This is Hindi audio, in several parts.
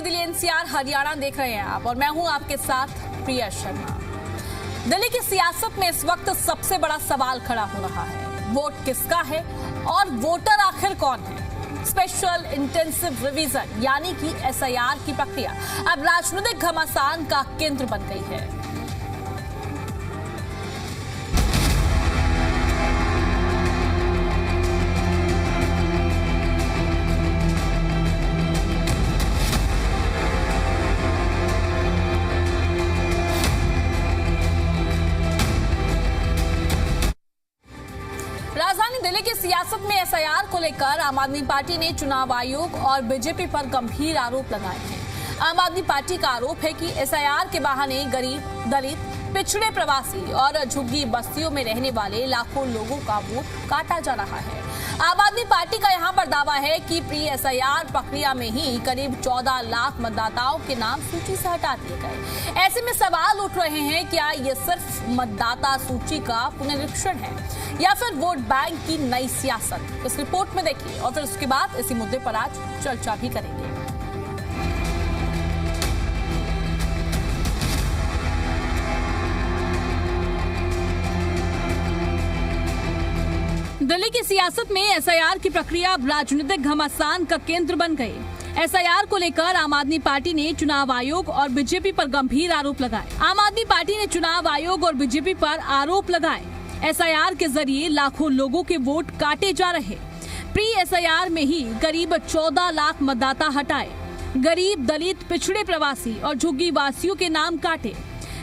दिल्ली एनसीआर हरियाणा देख रहे हैं आप और मैं हूं आपके साथ प्रिया शर्मा। दिल्ली की सियासत में इस वक्त सबसे बड़ा सवाल खड़ा हो रहा है, वोट किसका है और वोटर आखिर कौन है। स्पेशल इंटेंसिव रिवीजन यानी कि एसआईआर की प्रक्रिया अब राजनीतिक घमासान का केंद्र बन गई है। राजधानी दिल्ली की सियासत में एसआईआर को लेकर आम आदमी पार्टी ने चुनाव आयोग और बीजेपी पर गंभीर आरोप लगाए हैं। आम आदमी पार्टी का आरोप है कि एसआईआर के बहाने गरीब, दलित, पिछड़े, प्रवासी और झुग्गी बस्तियों में रहने वाले लाखों लोगों का वोट काटा जा रहा है। आम आदमी पार्टी का यहां पर दावा है कि प्री एसआईआर प्रक्रिया में ही करीब 14 लाख मतदाताओं के नाम सूची से हटा दिए गए। ऐसे में सवाल उठ रहे हैं, क्या ये सिर्फ मतदाता सूची का पुनरीक्षण है या फिर वोट बैंक की नई सियासत। इस रिपोर्ट में देखिए और फिर उसके बाद इसी मुद्दे पर आज चर्चा भी करेंगे। दिल्ली की सियासत में एसआईआर की प्रक्रिया अब राजनीतिक घमासान का केंद्र बन गई। एसआईआर को लेकर आम आदमी पार्टी ने चुनाव आयोग और बीजेपी पर गंभीर आरोप लगाए। आम आदमी पार्टी ने चुनाव आयोग और बीजेपी पर आरोप लगाए, एसआईआर के जरिए लाखों लोगों के वोट काटे जा रहे। प्री एसआईआर में ही करीब 14 लाख मतदाता हटाए, गरीब, दलित, पिछड़े, प्रवासी और झुग्गी वासियों के नाम काटे।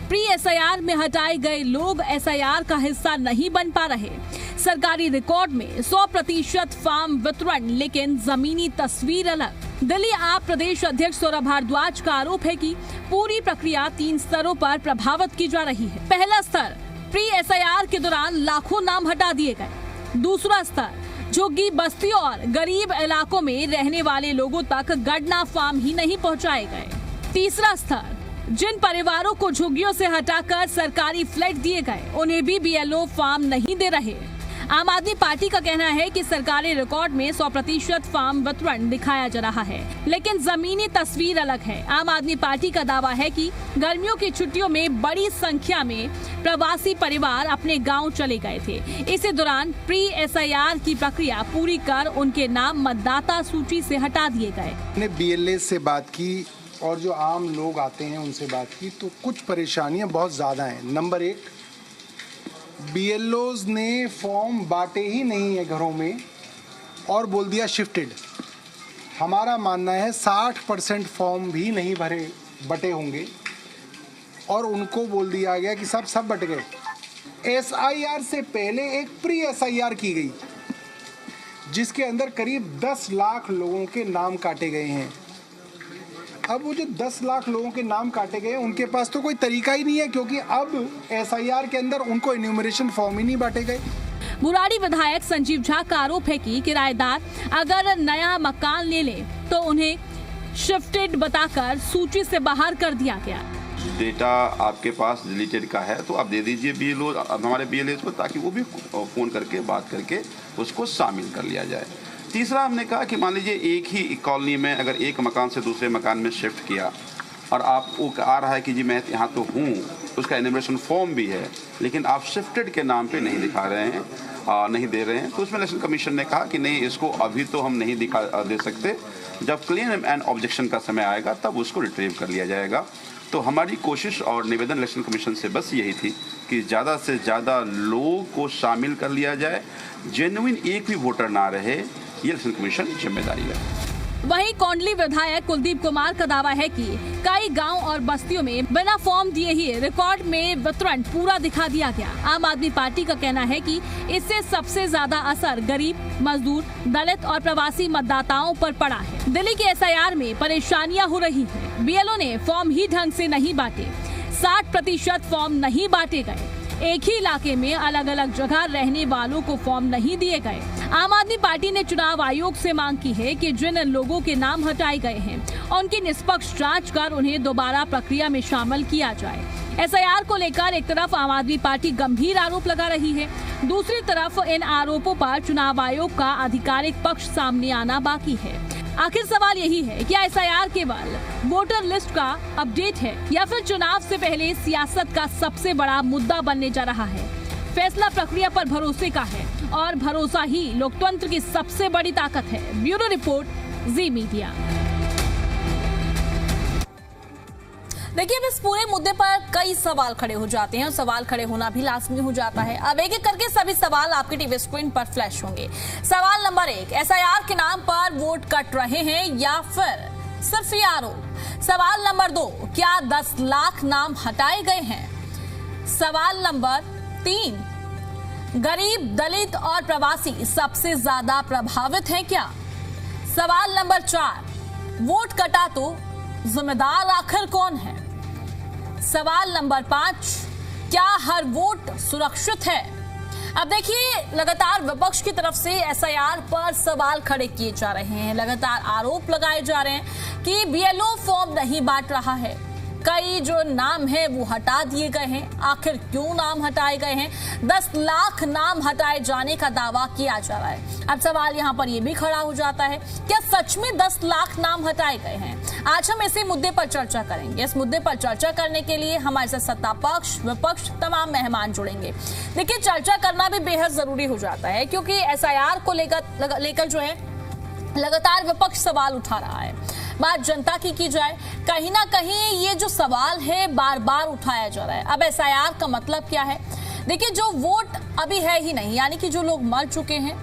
प्री एसआईआर में हटाए गए लोग एसआईआर का हिस्सा नहीं बन पा रहे। सरकारी रिकॉर्ड में 100% फॉर्म वितरण, लेकिन जमीनी तस्वीर अलग। दिल्ली आप प्रदेश अध्यक्ष सौरभ भारद्वाज का आरोप है कि पूरी प्रक्रिया 3 स्तरों पर प्रभावित की जा रही है। पहला स्तर, प्री एसआईआर के दौरान लाखों नाम हटा दिए गए। दूसरा स्तर, झुग्गी बस्तियों और गरीब इलाकों में रहने वाले लोगों तक गणना फॉर्म ही नहीं पहुंचाए गए। तीसरा स्तर, जिन परिवारों को झुग्गियों से हटाकर सरकारी फ्लैट दिए गए उन्हें भी बीएलओ फॉर्म नहीं दे रहे। आम आदमी पार्टी का कहना है कि सरकारी रिकॉर्ड में 100% फॉर्म वितरण दिखाया जा रहा है, लेकिन जमीनी तस्वीर अलग है। आम आदमी पार्टी का दावा है कि गर्मियों की छुट्टियों में बड़ी संख्या में प्रवासी परिवार अपने गांव चले गए थे। इसी दौरान प्री एसआईआर की प्रक्रिया पूरी कर उनके नाम मतदाता सूची से हटा दिए गए। हमने बीएलए से बात की और जो आम लोग आते हैं उनसे बात की, तो कुछ परेशानियां बहुत ज़्यादा हैं। नंबर 1, बीएलओज ने फॉर्म बांटे ही नहीं है घरों में और बोल दिया शिफ्टेड। हमारा मानना है 60% फॉर्म भी नहीं बटे होंगे और उनको बोल दिया गया कि सब बट गए। एसआईआर से पहले एक प्री एसआईआर की गई जिसके अंदर करीब 10 लाख लोगों के नाम काटे गए हैं। अब वो जो 10 लाख लोगों के नाम काटे गए उनके पास तो कोई तरीका ही नहीं है, क्योंकि अब एसआईआर के अंदर उनको इन्यूमरेशन फॉर्म ही नहीं बांटे गए। बुराड़ी विधायक संजीव झा का आरोप है कि किराएदार अगर नया मकान ले ले तो उन्हें शिफ्टेड बताकर सूची से बाहर कर दिया गया। डेटा आपके पास डिलीटेड का है तो आप दे दीजिए बीएलओ, हमारे बीएलए को, ताकि वो भी फोन करके बात करके उसको शामिल कर लिया जाए। तीसरा, हमने कहा कि मान लीजिए एक ही कॉलोनी में अगर एक मकान से दूसरे मकान में शिफ्ट किया और आप वो आ रहा है कि जी मैं यहाँ तो हूँ, उसका इन्यूमरेशन फॉर्म भी है, लेकिन आप शिफ्टेड के नाम पे नहीं दिखा रहे हैं, नहीं दे रहे हैं, तो उसमें इलेक्शन कमीशन ने कहा कि नहीं, इसको अभी तो हम नहीं दे सकते, जब क्लेम एंड ऑब्जेक्शन का समय आएगा तब उसको रिट्रीव कर लिया जाएगा। तो हमारी कोशिश और निवेदन इलेक्शन कमीशन से बस यही थी कि ज़्यादा से ज़्यादा लोगों को शामिल कर लिया जाए, जेन्युइन एक भी वोटर ना रहे, ये इलेक्शन कमीशन की जिम्मेदारी है। वहीं कोंडली विधायक कुलदीप कुमार का दावा है कि कई गांव और बस्तियों में बिना फॉर्म दिए ही रिकॉर्ड में वितरण पूरा दिखा दिया गया। आम आदमी पार्टी का कहना है कि इससे सबसे ज्यादा असर गरीब, मजदूर, दलित और प्रवासी मतदाताओं पर पड़ा है। दिल्ली की एसआईआर में परेशानियां हो रही है। बीएलओ ने फॉर्म ही ढंग से नहीं बांटे, 60% फॉर्म नहीं बांटे गए, एक ही इलाके में अलग अलग जगह रहने वालों को फॉर्म नहीं दिए गए। आम आदमी पार्टी ने चुनाव आयोग से मांग की है कि जिन लोगों के नाम हटाए गए हैं उनकी निष्पक्ष जांच कर उन्हें दोबारा प्रक्रिया में शामिल किया जाए। एसआईआर को लेकर एक तरफ आम आदमी पार्टी गंभीर आरोप लगा रही है, दूसरी तरफ इन आरोपों पर चुनाव आयोग का आधिकारिक पक्ष सामने आना बाकी है। आखिर सवाल यही है, क्या एसआईआर केवल वोटर लिस्ट का अपडेट है या फिर चुनाव से पहले सियासत का सबसे बड़ा मुद्दा बनने जा रहा है? फैसला प्रक्रिया पर भरोसे का है और भरोसा ही लोकतंत्र की सबसे बड़ी ताकत है। ब्यूरो रिपोर्ट, जी मीडिया। देखिए, अब इस पूरे मुद्दे पर कई सवाल खड़े हो जाते हैं और सवाल खड़े होना भी लाजमी हो जाता है। अब एक एक करके सभी सवाल आपकी टीवी स्क्रीन पर फ्लैश होंगे। सवाल नंबर 1, एसआईआर के नाम पर वोट कट रहे हैं या फिर सिर्फ ये आरोप? सवाल नंबर 2, क्या 10 लाख नाम हटाए गए हैं? सवाल नंबर 3, गरीब, दलित और प्रवासी सबसे ज्यादा प्रभावित हैं क्या? सवाल नंबर 4, वोट कटा तो जिम्मेदार आखिर कौन है? सवाल नंबर 5, क्या हर वोट सुरक्षित है? अब देखिए, लगातार विपक्ष की तरफ से एसआईआर पर सवाल खड़े किए जा रहे हैं, लगातार आरोप लगाए जा रहे हैं कि बीएलओ फॉर्म नहीं बांट रहा है, कई जो नाम है वो हटा दिए गए हैं। आखिर क्यों नाम हटाए गए हैं? 10 लाख नाम हटाए जाने का दावा किया जा रहा है। अब सवाल यहाँ पर ये भी खड़ा हो जाता है, क्या सच में 10 लाख नाम हटाए गए हैं? आज हम इसी मुद्दे पर चर्चा करेंगे। इस मुद्दे पर चर्चा करने के लिए हमारे साथ सत्ता पक्ष, विपक्ष, तमाम मेहमान जुड़ेंगे। देखिए, चर्चा करना भी बेहद जरूरी हो जाता है क्योंकि एसआईआर को लेकर जो है लगातार विपक्ष सवाल उठा रहा है। बात जनता की जाए, कहीं ना कहीं ये जो सवाल है बार बार उठाया जा रहा है। अब एसआईआर का मतलब क्या है? देखिए, जो वोट अभी है ही नहीं, यानी कि जो लोग मर चुके हैं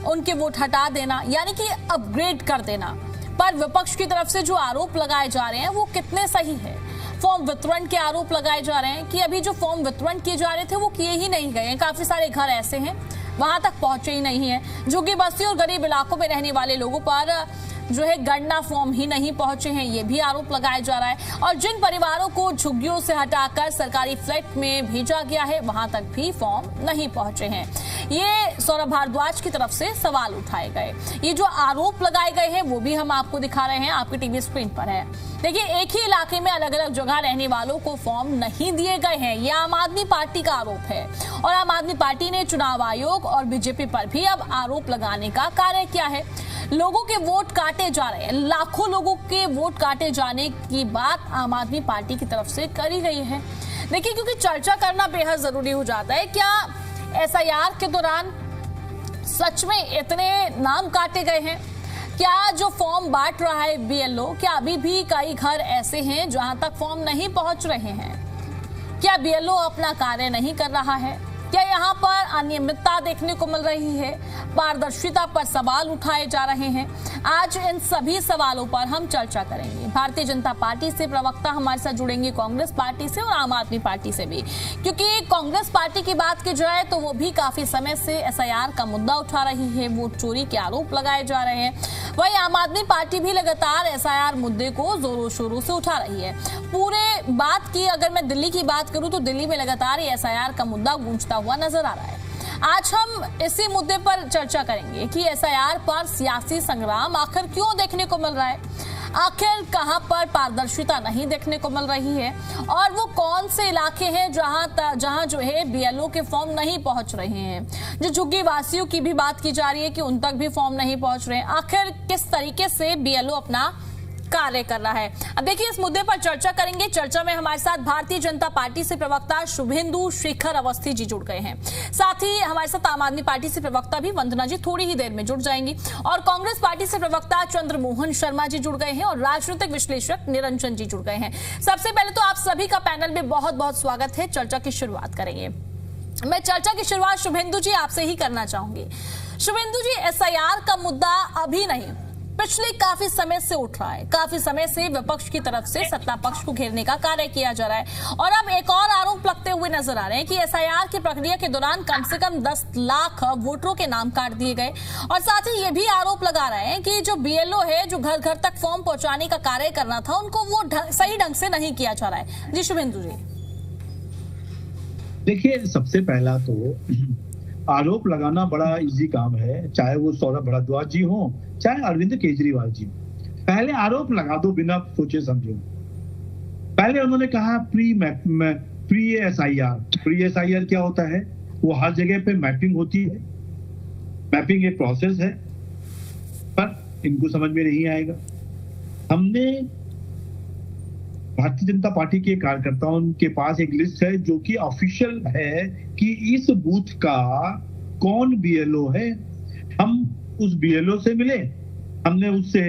उनके वोट हटा देना, यानी कि अपग्रेड कर देना, पर विपक्ष की तरफ से जो आरोप लगाए जा रहे हैं वो कितने सही है? फॉर्म वितरण के आरोप लगाए जा रहे हैं कि अभी जो फॉर्म वितरण किए जा रहे थे वो किए ही नहीं गए हैं। काफी सारे घर ऐसे हैं वहां तक पहुंचे ही नहीं है। झुग्गी बस्ती और गरीब इलाकों में रहने वाले लोगों पर जो है गणना फॉर्म ही नहीं पहुंचे हैं, ये भी आरोप लगाया जा रहा है। और जिन परिवारों को झुग्गियों से हटाकर सरकारी फ्लैट में भेजा गया है वहां तक भी फॉर्म नहीं पहुंचे हैं। ये सौरभ भारद्वाज की तरफ से सवाल उठाए गए। ये जो आरोप लगाए गए हैं वो भी हम आपको दिखा रहे हैं, आपकी टीवी स्क्रीन पर है। देखिए, एक ही इलाके में अलग अलग जगह रहने वालों को फॉर्म नहीं दिए गए हैं, ये आम आदमी पार्टी का आरोप है। और आम आदमी पार्टी ने चुनाव आयोग और बीजेपी पर भी अब आरोप लगाने का कार्य किया है। लोगों के वोट काटे जा रहे हैं, लाखों लोगों के वोट काटे जाने की बात आम आदमी पार्टी की तरफ से करी गई है। देखिए, क्योंकि चर्चा करना बेहद जरूरी हो जाता है। क्या एसआईआर के दौरान सच में इतने नाम काटे गए हैं? क्या जो फॉर्म बांट रहा है बीएलओ, क्या अभी भी कई घर ऐसे हैं जहां तक फॉर्म नहीं पहुंच रहे हैं? क्या बीएलओ अपना कार्य नहीं कर रहा है? क्या यहाँ पर अनियमितता देखने को मिल रही है? पारदर्शिता पर सवाल उठाए जा रहे हैं। आज इन सभी सवालों पर हम चर्चा करेंगे। भारतीय जनता पार्टी से प्रवक्ता हमारे साथ जुड़ेंगे, कांग्रेस पार्टी से और आम आदमी पार्टी से भी, क्योंकि कांग्रेस पार्टी की बात की जाए तो वो भी काफी समय से एसआईआर का मुद्दा उठा रही है, वोट चोरी के आरोप लगाए जा रहे हैं। वहीं आम आदमी पार्टी भी लगातार एसआईआर मुद्दे को जोरों शोरों से उठा रही है। पूरे बात की अगर मैं दिल्ली की बात करूं तो दिल्ली में लगातार एसआईआर का मुद्दा गूंजता हुआ नजर आ रहा है। आज हम इसी मुद्दे पर चर्चा करेंगे कि एसआईआर पर सियासी संग्राम आखिर क्यों देखने को मिल रहा है, आखिर कहां पर पारदर्शिता नहीं देखने को मिल रही है, और वो कौन से इलाके हैं जहां जो है बीएलओ के फॉर्म नहीं पहुंच रहे हैं। जो झुग्गी वासियों की भी बात की जा रही है कि उन तक भी फॉर्म नहीं पहुंच रहे हैं। आखिर किस तरीके से बीएलओ अपना कार्य कर रहा है? अब देखिए, इस मुद्दे पर चर्चा करेंगे। चर्चा में हमारे साथ भारतीय जनता पार्टी से प्रवक्ता शुभेंदु शेखर अवस्थी जी जुड़ गए हैं। साथ ही हमारे साथ आम आदमी पार्टी से प्रवक्ता भी वंदना जी थोड़ी ही देर में जुड़ जाएंगी, और कांग्रेस पार्टी से प्रवक्ता चंद्रमोहन शर्मा जी जुड़ गए हैं और राजनीतिक विश्लेषक निरंजन जी जुड़ गए हैं। सबसे पहले तो आप सभी का पैनल में बहुत बहुत स्वागत है। चर्चा की शुरुआत करेंगे। मैं चर्चा की शुरुआत शुभेंदु जी आपसे ही करना चाहूंगी। शुभेंदु जी, एसआईआर का मुद्दा अभी नहीं, पिछले काफी समय से उठ रहा है। काफी समय से विपक्ष की तरफ से सत्ता पक्ष को घेरने का कार्य किया जा रहा है, और अब एक और आरोप लगते हुए नजर आ रहे हैं कि एसआईआर की प्रक्रिया के दौरान कम से कम 10 लाख वोटरों के नाम काट दिए गए। और साथ ही ये भी आरोप लगा रहे हैं कि जो बीएलओ है, जो घर घर तक फॉर्म पहुंचाने का कार्य करना था, उनको वो सही ढंग से नहीं किया जा रहा है। जी शुभेंदु जी। देखिए, सबसे पहला तो आरोप लगाना बड़ा इजी काम है, चाहे वो सौरभ भारद्वाज जी हो, चाहे अरविंद केजरीवाल जी। पहले आरोप लगा दो बिना सोचे समझे। पहले उन्होंने कहा प्री एसआईआर क्या होता है? वो हर जगह पे मैपिंग होती है। मैपिंग एक प्रोसेस है, पर इनको समझ में नहीं आएगा। हमने भारतीय जनता पार्टी के कार्यकर्ताओं के पास एक लिस्ट है जो कि ऑफिशियल है कि इस बूथ का कौन बीएलओ है। हम उस बीएलओ से मिले, हमने उससे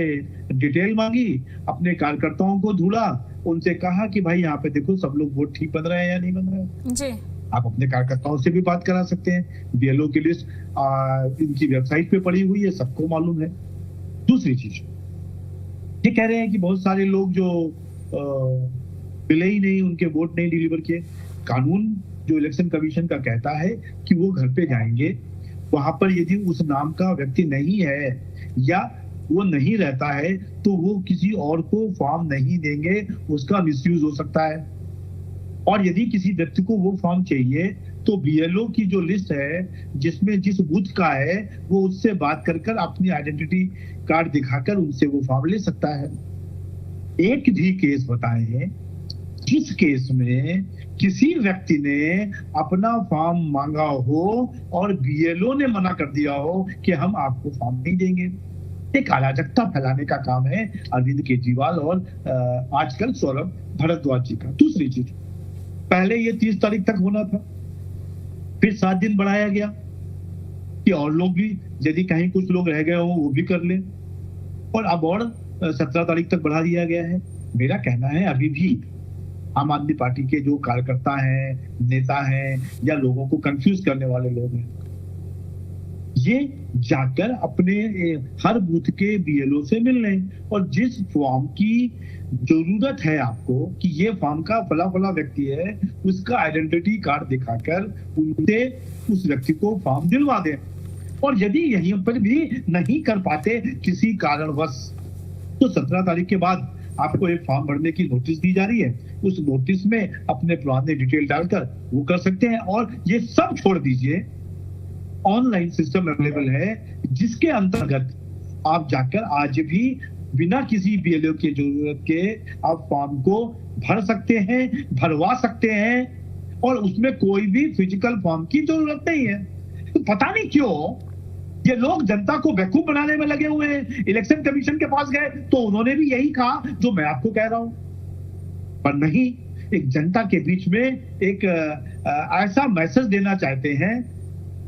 डिटेल मांगी, अपने कार्यकर्ताओं को ढूंढा, उनसे कहा कि भाई यहाँ पे देखो सब लोग वोट ठीक बन रहे हैं या नहीं बन रहे हैं। जी। आप अपने कार्यकर्ताओं से भी बात करा सकते हैं, बीएलओ की लिस्ट इनकी वेबसाइट पे पड़ी हुई है, सबको मालूम है। दूसरी चीज, ये कह रहे हैं कि बहुत सारे लोग जो मिले ही नहीं, उनके वोट नहीं डिलीवर किए। कानून जो इलेक्शन कमीशन का कहता है कि वो घर पे जाएंगे, वहां पर यदि उस नाम का व्यक्ति नहीं है या वो नहीं रहता है तो वो किसी और को फॉर्म नहीं देंगे, उसका मिसयूज हो सकता है। और यदि किसी व्यक्ति को वो फॉर्म चाहिए तो बीएलओ की जो लिस्ट है जिसमें जिस बूथ का है वो उससे बात कर अपनी आइडेंटिटी कार्ड दिखाकर उनसे वो फॉर्म ले सकता है। एक भी केस बताए हैं जिस केस में किसी व्यक्ति ने अपना फॉर्म मांगा हो और बीएलओ ने मना कर दिया हो कि हम आपको फॉर्म नहीं देंगे। एक अराजकता फैलाने का काम है अरविंद केजरीवाल और आजकल सौरभ भारद्वाज जी का। दूसरी चीज, पहले ये 30 तारीख तक होना था, फिर 7 दिन बढ़ाया गया कि और लोग भी यदि कहीं कुछ लोग रह गए हो वो भी कर लें, और अब और 17 तारीख तक बढ़ा दिया गया है। मेरा कहना है अभी भी आम आदमी पार्टी के जो कार्यकर्ता हैं, नेता हैं या लोगों को कंफ्यूज करने वाले लोग हैं, ये जाकर अपने हर बूथ के बीएलओ से मिल लें और जिस फॉर्म की जरूरत है आपको कि ये फॉर्म का फला फला व्यक्ति है, उसका आइडेंटिटी कार्ड दिखाकर उनसे उस व्यक्ति को फॉर्म दिलवा दें। और यदि यहीं पर भी नहीं कर पाते किसी कारणवश तो 17 तारीख के बाद आपको एक फॉर्म भरने की नोटिस दी जा रही है, उस नोटिस में अपने पुराने डिटेल डालकर वो कर सकते हैं। और ये सब छोड़ दीजिए, ऑनलाइन सिस्टम अवेलेबल है जिसके अंतर्गत आप जाकर आज भी बिना किसी बीएलओ की जरूरत के आप फॉर्म को भर सकते हैं, भरवा सकते हैं और उसमें कोई भी फिजिकल फॉर्म की जरूरत नहीं है। तो पता नहीं क्यों ये लोग जनता को बेवकूफ बनाने में लगे हुए हैं। इलेक्शन कमीशन के पास गए तो उन्होंने भी यही कहा जो मैं आपको कह रहा हूं, पर नहीं, एक जनता के बीच में एक ऐसा मैसेज देना चाहते हैं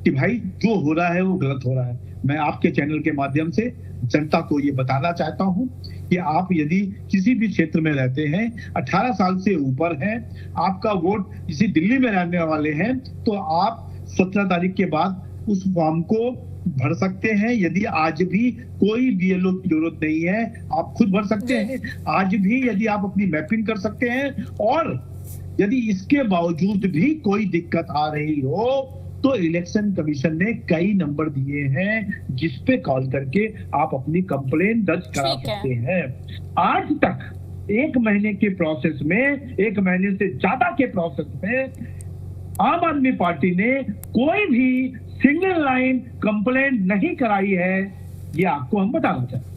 कि भाई जो हो रहा है वो गलत हो रहा है। मैं आपके चैनल के माध्यम से जनता को ये बताना चाहता हूं कि आप यदि किसी भी क्षेत्र में रहते हैं, 18 साल से ऊपर हैं, आपका वोट इसी दिल्ली में रहने वाले हैं, तो आप 17 तारीख के बाद उस फॉर्म को भर सकते हैं। यदि आज भी कोई बीएलओ की जरूरत नहीं है, आप खुद भर सकते हैं। आज भी यदि आप अपनी मैपिंग कर सकते हैं और यदि इसके बावजूद भी कोई दिक्कत आ रही हो तो इलेक्शन कमीशन ने कई नंबर दिए हैं जिस पे कॉल करके आप अपनी कंप्लेंट दर्ज करा सकते हैं। आज तक 1 महीने के प्रोसेस में, 1 महीने से ज्यादा के प्रोसेस में आम आदमी पार्टी ने कोई भी सिंगल लाइन कंप्लेंट नहीं कराई है, ये आपको हम बताना चाहते हैं।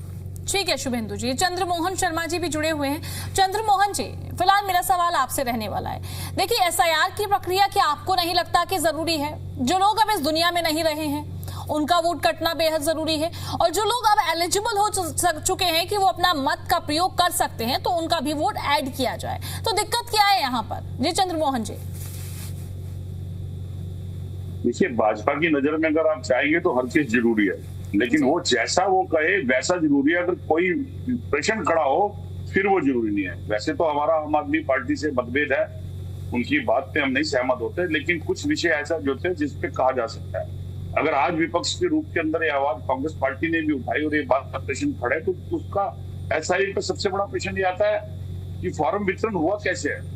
ठीक है शुभेंदु जी। चंद्रमोहन शर्मा जी भी जुड़े हुए हैं। चंद्रमोहन जी, फिलहाल मेरा सवाल आपसे रहने वाला है। देखिए, एसआईआर की प्रक्रिया क्या आपको नहीं लगता कि जरूरी है? जो लोग अब इस दुनिया में नहीं रहे हैं उनका वोट कटना बेहद जरूरी है, और जो लोग अब एलिजिबल हो चुके हैं कि वो अपना मत का प्रयोग कर सकते हैं तो उनका भी वोट ऐड किया जाए। तो दिक्कत क्या है यहाँ पर? जी चंद्रमोहन जी। देखिए, भाजपा की नजर में अगर आप चाहेंगे तो हर चीज जरूरी है, लेकिन वो जैसा वो कहे वैसा जरूरी है। अगर कोई प्रश्न खड़ा हो फिर वो जरूरी नहीं है। वैसे तो हमारा आम आदमी पार्टी से मतभेद है, उनकी बात पे हम नहीं सहमत होते, लेकिन कुछ विषय ऐसा जो थे जिस पे कहा जा सकता है। अगर आज विपक्ष के रूप के अंदर ये आवाज कांग्रेस पार्टी ने भी उठाई और ये बात का प्रश्न खड़े, तो उसका एसआईआर पे सबसे बड़ा प्रश्न ये आता है कि फॉर्म वितरण हुआ कैसे है।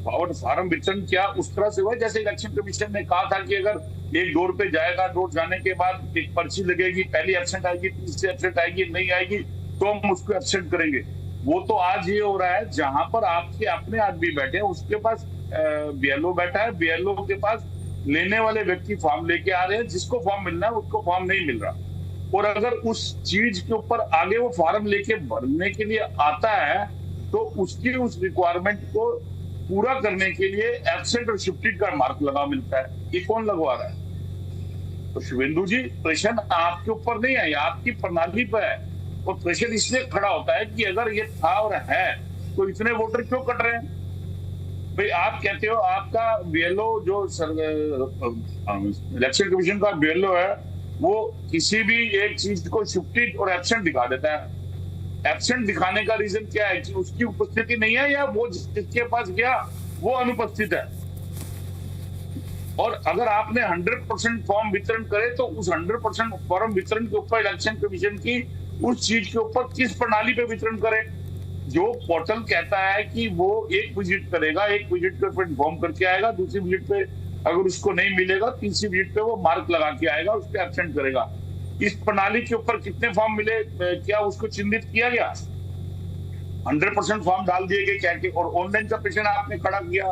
फॉर्म वितरण क्या उस तरह से हुआ जैसे इलेक्शन कमीशन ने कहा था कि अगर एक डोर पे जाएगा, डोर जाने के बाद एक पर्ची लगेगी, पहली एब्सेंट आएगी, तीसरी एब्सेंट आएगी, नहीं आएगी तो हम उसको एब्सेंट करेंगे। वो तो आज ये हो रहा है जहां पर आपके अपने आदमी बैठे हैं, उसके पास बीएलओ बैठा है, बीएलओ के पास लेने वाले व्यक्ति फॉर्म लेके आ रहे हैं, जिसको फॉर्म मिलना है उसको फॉर्म नहीं मिल रहा। और अगर उस चीज के ऊपर आगे वो फॉर्म लेके भरने के लिए आता है तो उसकी उस रिक्वायरमेंट को पूरा करने के लिए एब्सेंट और शिफ्टेड का मार्क लगा मिलता है। ये कौन लगवा रहा है? तो शुभेंदु जी, प्रश्न आपके ऊपर नहीं है, आपकी प्रणाली पर है। और प्रेशर इसलिए खड़ा होता है कि अगर ये था और है तो इतने वोटर क्यों कट रहे हैं? भाई आप कहते हो आपका बीएलओ जो इलेक्शन कमीशन का बीएलओ है वो किसी भी एक चीज को शिफ्टेड और एब्सेंट दिखा देता है। एब्सेंट दिखाने का रीजन क्या है कि उसकी उपस्थिति नहीं है या वो जिसके पास गया वो अनुपस्थित है। और अगर आपने 100% फॉर्म वितरण करे तो उस 100% फॉर्म वितरण के ऊपर इलेक्शन कमीशन की उस चीज के ऊपर किस प्रणाली पे वितरण करे। जो पोर्टल कहता है कि वो एक विजिट करेगा, एक विजिट पे फॉर्म करके आएगा, दूसरी विजिट पे अगर उसको नहीं मिलेगा तीसरी विजिट पे वो मार्क लगा के आएगा, उस पर एब्सेंट करेगा। इस प्रणाली के ऊपर कितने फॉर्म मिले, क्या उसको चिन्हित किया गया? 100% फॉर्म डाल दिए गए क्या के? और ऑनलाइन का प्रश्न आपने खड़ा किया।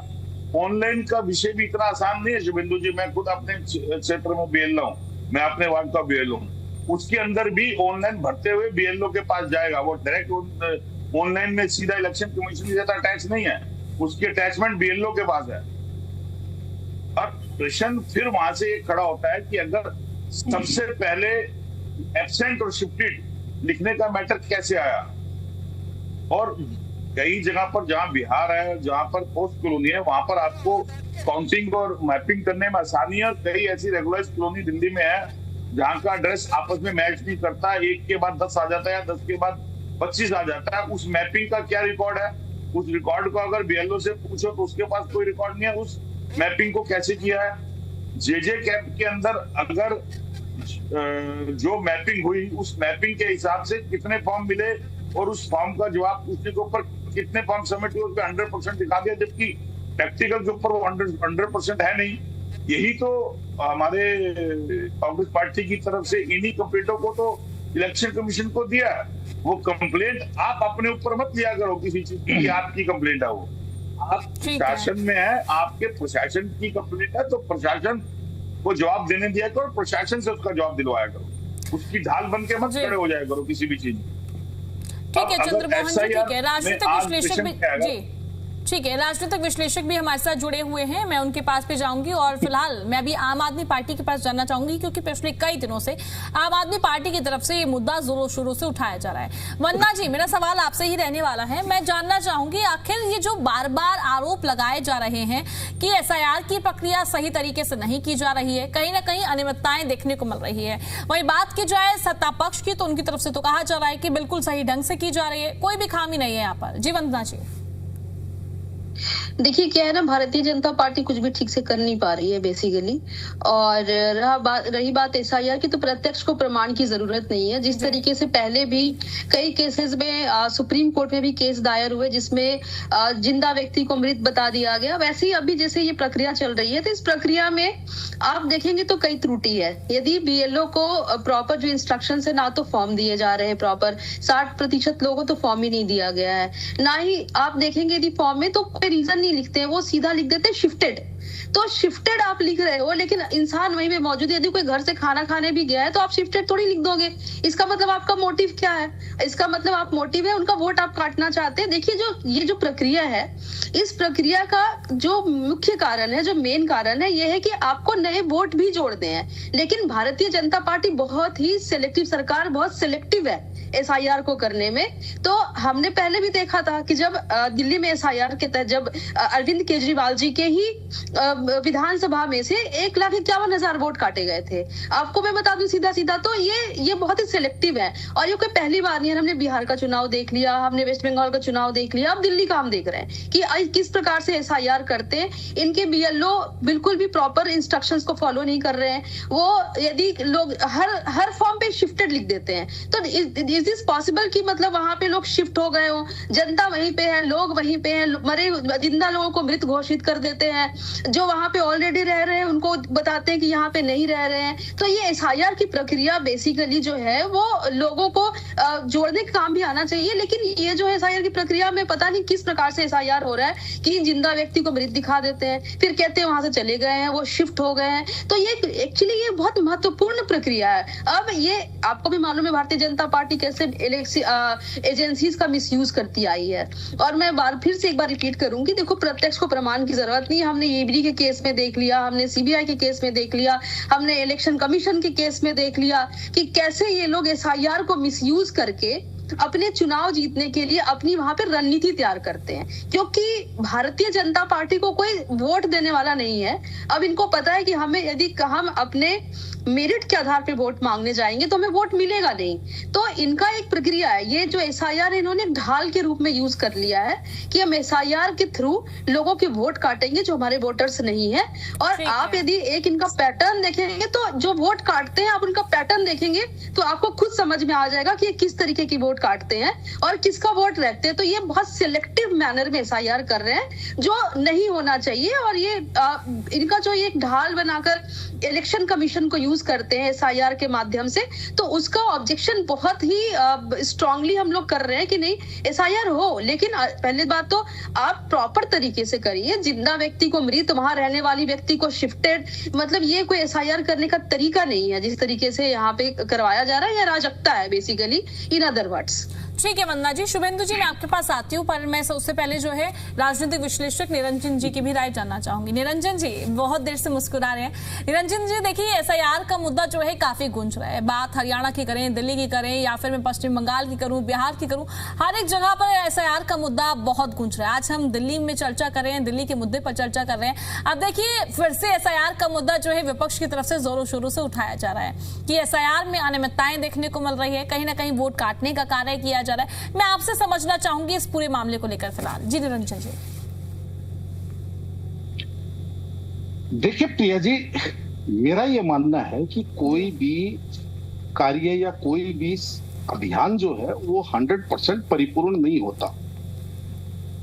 ऑनलाइन का विषय भी इतना आसान नहीं है शुभेंदु जी। मैं खुद अपने क्षेत्र में बीएलओ हूँ, मैं अपने वार्ड का बीएलओ हूँ। उसके अंदर भी ऑनलाइन भरते हुए बीएलओ के पास जाएगा, वो डायरेक्ट ऑनलाइन में सीधा इलेक्शन कमीशन के साथ अटैच नहीं है, उसकी अटैचमेंट बीएलओ के पास है। और प्रश्न फिर वहां से खड़ा होता है कि अगर सबसे पहले एब्सेंट और शिफ्टेड लिखने का मैटर कैसे आया? और कई जगह पर जहां बिहार है, जहां पर पोस्ट कॉलोनी है, वहां पर आपको काउंटिंग और मैपिंग करने में आसानी है। और कई ऐसी रेगुलराइज कॉलोनी दिल्ली में है जहां का एड्रेस आपस में मैच नहीं करता, 1 के बाद 10 आ जाता है या 10 के बाद 25 आ जाता है। उस मैपिंग का क्या रिकॉर्ड है? उस रिकॉर्ड को अगर बीएलओ से पूछो तो उसके पास कोई रिकॉर्ड नहीं है उस मैपिंग को कैसे किया है। जेजे कैंप के अंदर अगर जो मैपिंग हुई उस मैपिंग के हिसाब से कितने फॉर्म मिले और उस फॉर्म का जवाब पूछने के ऊपर कितने फॉर्म सबमिट हुए, उस पर 100% दिखा दिया, जबकि प्रैक्टिकल के ऊपर वो 100% है नहीं। यही तो हमारे कांग्रेस पार्टी की तरफ से इन्हीं कंप्लेंटों को तो इलेक्शन कमीशन को दिया। वो कंप्लेंट आप अपने ऊपर मत लिया करो किसी चीज की, आपकी कंप्लेंट है वो, आप प्रशासन में है, आपके प्रशासन की कंप्लेंट है तो प्रशासन को जवाब देने दिया करो, प्रशासन से उसका जवाब दिलवाया करो, उसकी ढाल बन के मत खड़े हो जाया करो किसी भी चीज। ठीक है चंद्रमोहन जी, ठीक है। राजनीतिक विश्लेषक भी जी ठीक है, राजनीतिक विश्लेषक भी हमारे साथ जुड़े हुए हैं, मैं उनके पास भी जाऊंगी। और फिलहाल मैं अभी आम आदमी पार्टी के पास जानना चाहूंगी क्योंकि पिछले कई दिनों से आम आदमी पार्टी की तरफ से ये मुद्दा जोरों शोरों से उठाया जा रहा है। वंदना जी, मेरा सवाल आपसे ही रहने वाला है। मैं जानना चाहूंगी आखिर ये जो बार बार आरोप लगाए जा रहे हैं कि एसआईआर की प्रक्रिया सही तरीके से नहीं की जा रही है, कहीं ना कहीं अनियमितताएं देखने को मिल रही है। वहीं बात की जाए सत्ता पक्ष की तो उनकी तरफ से तो कहा जा रहा है कि बिल्कुल सही ढंग से की जा रही है, कोई भी खामी नहीं है यहाँ पर। जी वंदना जी। देखिए क्या है ना, भारतीय जनता पार्टी कुछ भी ठीक से कर नहीं पा रही है बेसिकली। और रही बात एसआईआर की, तो प्रत्यक्ष को प्रमाण की जरूरत नहीं है। जिस तरीके से पहले भी कई केसेस में सुप्रीम कोर्ट में भी केस दायर हुए जिसमें जिंदा व्यक्ति को मृत बता दिया गया, वैसे ही अभी जैसे ये प्रक्रिया चल रही है तो इस प्रक्रिया में आप देखेंगे तो कई त्रुटि है। यदि बीएलओ को प्रॉपर जो इंस्ट्रक्शन है, ना तो फॉर्म दिए जा रहे हैं प्रॉपर, 60% लोगों को तो फॉर्म ही नहीं दिया गया है। ना ही आप देखेंगे यदि फॉर्म में तो कोई रीजन नहीं लिखते हैं, वो सीधा लिख देते हैं शिफ्टेड। तो शिफ्टेड आप लिख रहे हो लेकिन इंसान वहीं पे मौजूद है। यदि कोई घर से खाना खाने भी गया है तो आप शिफ्टेड थोड़ी लिख दोगे। इसका मतलब आपका मोटिव क्या है? इसका मतलब आप मोटिव है उनका वोट आप काटना चाहते हैं। देखिए ये जो प्रक्रिया है, इस प्रक्रिया का जो मुख्य कारण है, जो मेन कारण है, ये है कि आपको नए वोट भी जोड़ने हैं। लेकिन भारतीय जनता पार्टी बहुत ही सिलेक्टिव, सरकार बहुत सिलेक्टिव है एसआईआर को करने में। तो हमने पहले भी देखा था कि जब दिल्ली में एसआईआर के तहत जब अरविंद केजरीवाल जी के ही विधानसभा में से 1,51,000 वोट काटे गए थे। आपको मैं बता दूं सीधा सीधा, तो ये बहुत ही सिलेक्टिव है। और ये कोई पहली बार नहीं है। हमने बिहार का चुनाव देख लिया, हमने वेस्ट बंगाल का चुनाव देख लिया, अब दिल्ली का हम देख रहे हैं कि किस प्रकार से एसआईआर करते हैं। इनके बीएलओ बिल्कुल भी प्रॉपर इंस्ट्रक्शंस को फॉलो नहीं कर रहे हैं। वो यदि लोग हर फॉर्म पे शिफ्टेड लिख देते हैं तो इज दिस पॉसिबल कि मतलब वहां पे लोग शिफ्ट हो गए हो, जनता वहीं पे है, लोग वहीं पे हैं, मरे जिंदा लोगों को मृत घोषित कर देते हैं, जो वहां पे ऑलरेडी रह रहे हैं उनको बताते हैं कि यहाँ पे नहीं रह रहे हैं। तो ये एसआईआर की प्रक्रिया बेसिकली जो है वो लोगों को जोड़ने का काम भी आना चाहिए। लेकिन ये जो है एसआईआर की प्रक्रिया में पता नहीं किस प्रकार से एसआईआर हो रहा है कि जिंदा व्यक्ति को मृत दिखा देते हैं, फिर कहते हैं वहां से चले गए हैं, वो शिफ्ट हो गए हैं। तो ये एक्चुअली ये बहुत महत्वपूर्ण प्रक्रिया है। अब ये आप आपको भी मालूम है भारतीय जनता पार्टी कैसे एजेंसीज का मिसयूज करती आई है। और मैं फिर से एक बार रिपीट करूंगी, देखो प्रत्यक्ष को प्रमाण की जरूरत नहीं है। हमने ईडी के केस में देख लिया, हमने सीबीआई के केस में देख लिया, हमने इलेक्शन कमीशन के केस में देख लिया कि कैसे ये लोग एसआईआर को मिसयूज करके अपने चुनाव जीतने के लिए अपनी वहां पे रणनीति तैयार करते हैं। क्योंकि भारतीय जनता पार्टी को कोई वोट देने वाला नहीं है। अब इनको पता है कि हमें यदि हम अपने मेरिट के आधार पे वोट मांगने जाएंगे तो हमें वोट मिलेगा नहीं। तो इनका एक प्रक्रिया है, ये जो एसआईआर इन्होंने ढाल के रूप में यूज कर लिया है कि हम एसआईआर के थ्रू लोगों के वोट काटेंगे जो हमारे वोटर्स नहीं है। और आप यदि एक इनका पैटर्न देखेंगे तो जो वोट काटते हैं आप उनका पैटर्न देखेंगे तो आपको खुद समझ में आ जाएगा कि ये किस तरीके की वोट काटते हैं और किसका वोट रखते हैं। तो ये बहुत सिलेक्टिव मैनर में एसआईआर कर रहे हैं जो नहीं होना चाहिए। और ये इनका जो एक ढाल बनाकर इलेक्शन कमीशन को यूज करते हैं एसआईआर के माध्यम से, तो उसका ऑब्जेक्शन बहुत ही स्ट्रांगली हम लोग कर रहे हैं कि नहीं एसआईआर हो, लेकिन पहले बात तो आप प्रॉपर तरीके से करिए। जिंदा व्यक्ति को मृत, वहां रहने वाली व्यक्ति को शिफ्टेड, मतलब ये कोई एसआईआर करने का तरीका नहीं है जिस तरीके से यहाँ पे करवाया जा रहा है। यह अराजकता है बेसिकली, इन अदर वर्ड्स। ठीक है वंदना जी। शुभेंदु जी मैं आपके पास आती हूँ, पर मैं सबसे पहले जो है राजनीतिक विश्लेषक निरंजन जी की भी राय जानना चाहूंगी। निरंजन जी बहुत देर से मुस्कुरा रहे हैं। निरंजन जी देखिए एसआईआर का मुद्दा जो है काफी गूंज रहा है। बात हरियाणा की करें, दिल्ली की करें या फिर मैं पश्चिम बंगाल की करूं, बिहार की करूं, हर एक जगह पर एसआईआर का मुद्दा बहुत गूंज रहा है। आज हम दिल्ली में चर्चा कर रहे हैं, दिल्ली के मुद्दे पर चर्चा कर रहे हैं। अब देखिए फिर से एसआईआर का मुद्दा जो है विपक्ष की तरफ से जोरों शोरों से उठाया जा रहा है कि एसआईआर में अनियमितताएं देखने को मिल रही है, कहीं ना कहीं वोट काटने का कार्य किया जा रहा है। मैं आपसे समझना चाहूंगी इस पूरे मामले को लेकर फिलहाल। जी निरंजन जी। देखिए प्रिया जी, मेरा ये मानना है कि कोई भी कार्य या कोई भी अभियान जो है वो 100% परिपूर्ण नहीं होता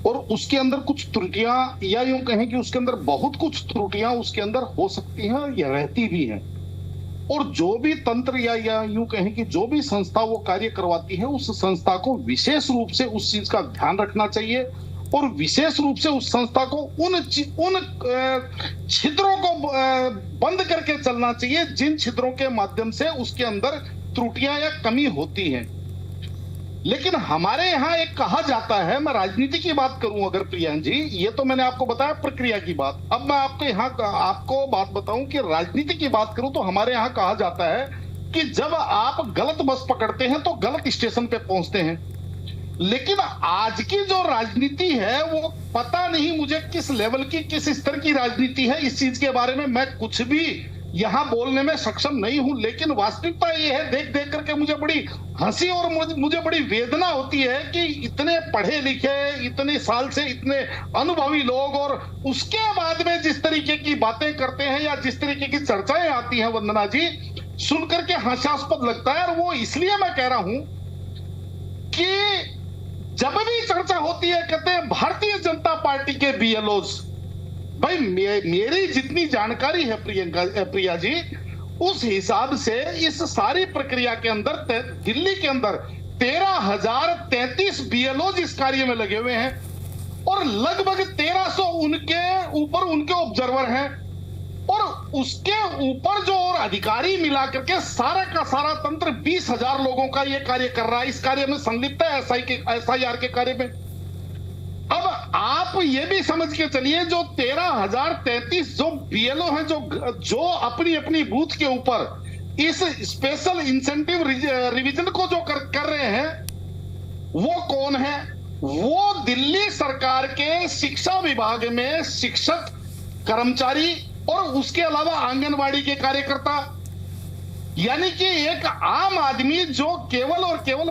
और उसके अंदर कुछ त्रुटियां या यूं कहें कि उसके अंदर बहुत कुछ त्रुटियां उसके अंदर हो सकती हैं या रहती भी हैं। और जो भी तंत्र या यूं कहें कि जो भी संस्था वो कार्य करवाती है उस संस्था को विशेष रूप से उस चीज का ध्यान रखना चाहिए और विशेष रूप से उस संस्था को उन छिद्रों को बंद करके चलना चाहिए जिन छिद्रों के माध्यम से उसके अंदर त्रुटियां या कमी होती है। लेकिन हमारे यहाँ एक कहा जाता है, मैं राजनीति की बात करूं अगर प्रियंका जी, ये तो मैंने आपको बताया प्रक्रिया की बात। अब मैं आपको यहाँ आपको बात बताऊं कि राजनीति की बात करूं तो हमारे यहाँ कहा जाता है कि जब आप गलत बस पकड़ते हैं तो गलत स्टेशन पे पहुंचते हैं। लेकिन आज की जो राजनीति है वो पता नहीं मुझे किस लेवल की, किस स्तर की राजनीति है, इस चीज के बारे में मैं कुछ भी यहां बोलने में सक्षम नहीं हूं। लेकिन वास्तविकता ये है, देख देख करके मुझे बड़ी हंसी और मुझे बड़ी वेदना होती है कि इतने पढ़े लिखे, इतने साल से इतने अनुभवी लोग और उसके बाद में जिस तरीके की बातें करते हैं या जिस तरीके की चर्चाएं आती हैं वंदना जी, सुनकर के हास्यास्पद लगता है। और वो इसलिए मैं कह रहा हूं कि जब भी चर्चा होती है कहते हैं भारतीय जनता पार्टी के बीएलओज, भाई मेरी जितनी जानकारी है प्रिया जी, उस हिसाब से इस सारी प्रक्रिया के अंदर दिल्ली के अंदर 13,033 बीएलओ इस कार्य में लगे हुए हैं और लगभग 1300 उनके ऊपर उनके ऑब्जर्वर हैं और उसके ऊपर जो और अधिकारी मिला करके सारा का सारा तंत्र 20,000 लोगों का ये कार्य कर रहा है। इस कार्य में संलिप्त है एसआईआर के कार्य में। अब आप ये भी समझ के चलिए जो 13,033 जो बीएलओ हैं जो अपनी अपनी बूथ के ऊपर इस स्पेशल इंसेंटिव रिवीजन को जो कर रहे हैं वो कौन है? वो दिल्ली सरकार के शिक्षा विभाग में शिक्षक, कर्मचारी और उसके अलावा आंगनवाड़ी के कार्यकर्ता, यानी कि एक आम आदमी जो केवल और केवल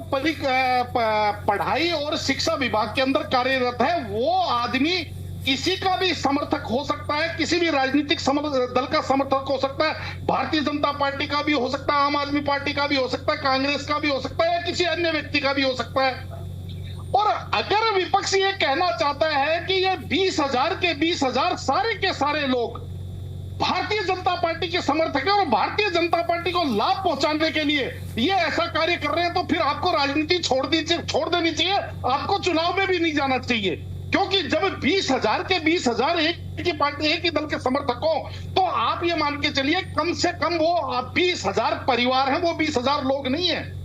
पढ़ाई और शिक्षा विभाग के अंदर कार्यरत है, वो आदमी किसी का भी समर्थक हो सकता है, किसी भी राजनीतिक दल का समर्थक हो सकता है, भारतीय जनता पार्टी का भी हो सकता है, आम आदमी पार्टी का भी हो सकता है, कांग्रेस का भी हो सकता है या किसी अन्य व्यक्ति का भी हो सकता है। और अगर विपक्ष ये कहना चाहता है कि ये 20,000 के 20,000 सारे के सारे लोग भारतीय जनता पार्टी के समर्थक है और भारतीय जनता पार्टी को लाभ पहुंचाने के लिए ये ऐसा कार्य कर रहे हैं, तो फिर आपको राजनीति छोड़ देनी चाहिए, आपको चुनाव में भी नहीं जाना चाहिए। क्योंकि जब 20,000 के 20,000 एक ही पार्टी, एक ही दल के समर्थक हो, तो आप ये मान के चलिए कम से कम वो 20,000 परिवार हैं, वो 20,000 लोग नहीं है।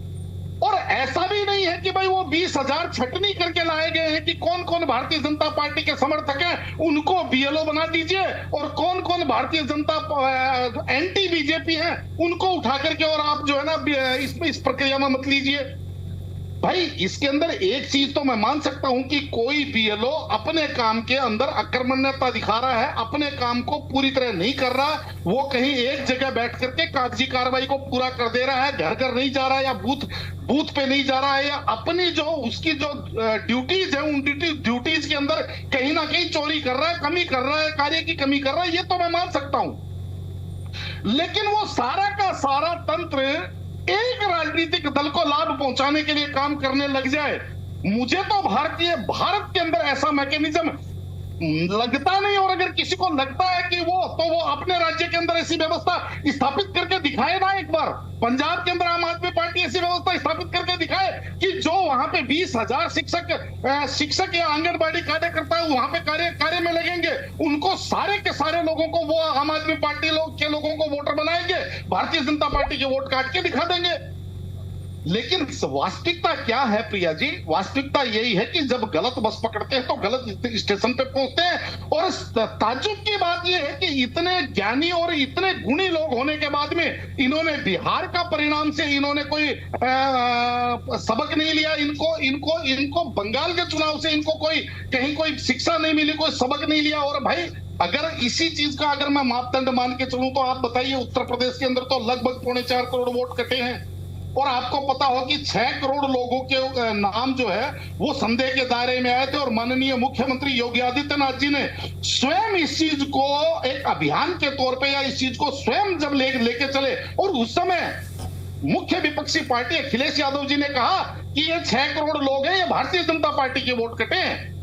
और ऐसा भी नहीं है कि भाई वो 20,000 छटनी करके लाए गए हैं कि कौन कौन भारतीय जनता पार्टी के समर्थक हैं उनको बीएलओ बना दीजिए और कौन कौन भारतीय जनता एंटी बीजेपी हैं उनको उठा करके और आप जो है ना इस प्रक्रिया में मत लीजिए। भाई इसके अंदर एक चीज तो मैं मान सकता हूं कि कोई बीएलओ अपने काम के अंदर अकर्मण्यता दिखा रहा है, अपने काम को पूरी तरह नहीं कर रहा, वो कहीं एक जगह बैठ करके कागजी कार्रवाई को पूरा कर दे रहा है, घर घर नहीं जा रहा है या बूथ पे नहीं जा रहा है, या अपनी जो उसकी जो ड्यूटीज है उन ड्यूटीज के अंदर कहीं ना कहीं चोरी कर रहा है, कमी कर रहा है, कार्य की कमी कर रहा है, ये तो मैं मान सकता हूं। लेकिन वो सारा का सारा तंत्र एक राजनीतिक दल को लाभ पहुंचाने के लिए काम करने लग जाए, मुझे तो भारत के अंदर ऐसा मैकेनिज्म लगता नहीं। और अगर किसी को लगता है कि वो अपने राज्य के अंदर ऐसी व्यवस्था स्थापित करके दिखाए ना। एक बार पंजाब के अंदर आम आदमी पार्टी ऐसी व्यवस्था स्थापित करके दिखाए कि जो वहां पे 20,000 शिक्षक या आंगनबाड़ी कार्यकर्ता वहां पे कार्य में लगेंगे, उनको सारे के सारे लोगों को वो आम आदमी पार्टी के लोगों को वोटर बनाएंगे, भारतीय जनता पार्टी के वोट काट के दिखा देंगे। लेकिन वास्तविकता क्या है प्रिया जी? वास्तविकता यही है कि जब गलत बस पकड़ते हैं तो गलत स्टेशन पे पहुंचते हैं। और ताज्जुब की बात यह है कि इतने ज्ञानी और इतने गुणी लोग होने के बाद में इन्होंने बिहार का परिणाम से इन्होंने कोई सबक नहीं लिया, इनको बंगाल के चुनाव से इनको कहीं कोई शिक्षा नहीं मिली, कोई सबक नहीं लिया। और भाई अगर इसी चीज का अगर मैं मापदंड मान के चलूं तो आप बताइए, उत्तर प्रदेश के अंदर तो लगभग 4.25 करोड़ वोट कटे हैं और आपको पता हो कि 6 करोड़ लोगों के नाम जो है वो संदेह के दायरे में आए थे। और माननीय मुख्यमंत्री योगी आदित्यनाथ जी ने स्वयं इस चीज को एक अभियान के तौर पे या इस चीज को स्वयं जब लेके चले, और उस समय मुख्य विपक्षी पार्टी अखिलेश यादव जी ने कहा कि ये 6 करोड़ लोग हैं, ये भारतीय जनता पार्टी के वोट कटे हैं।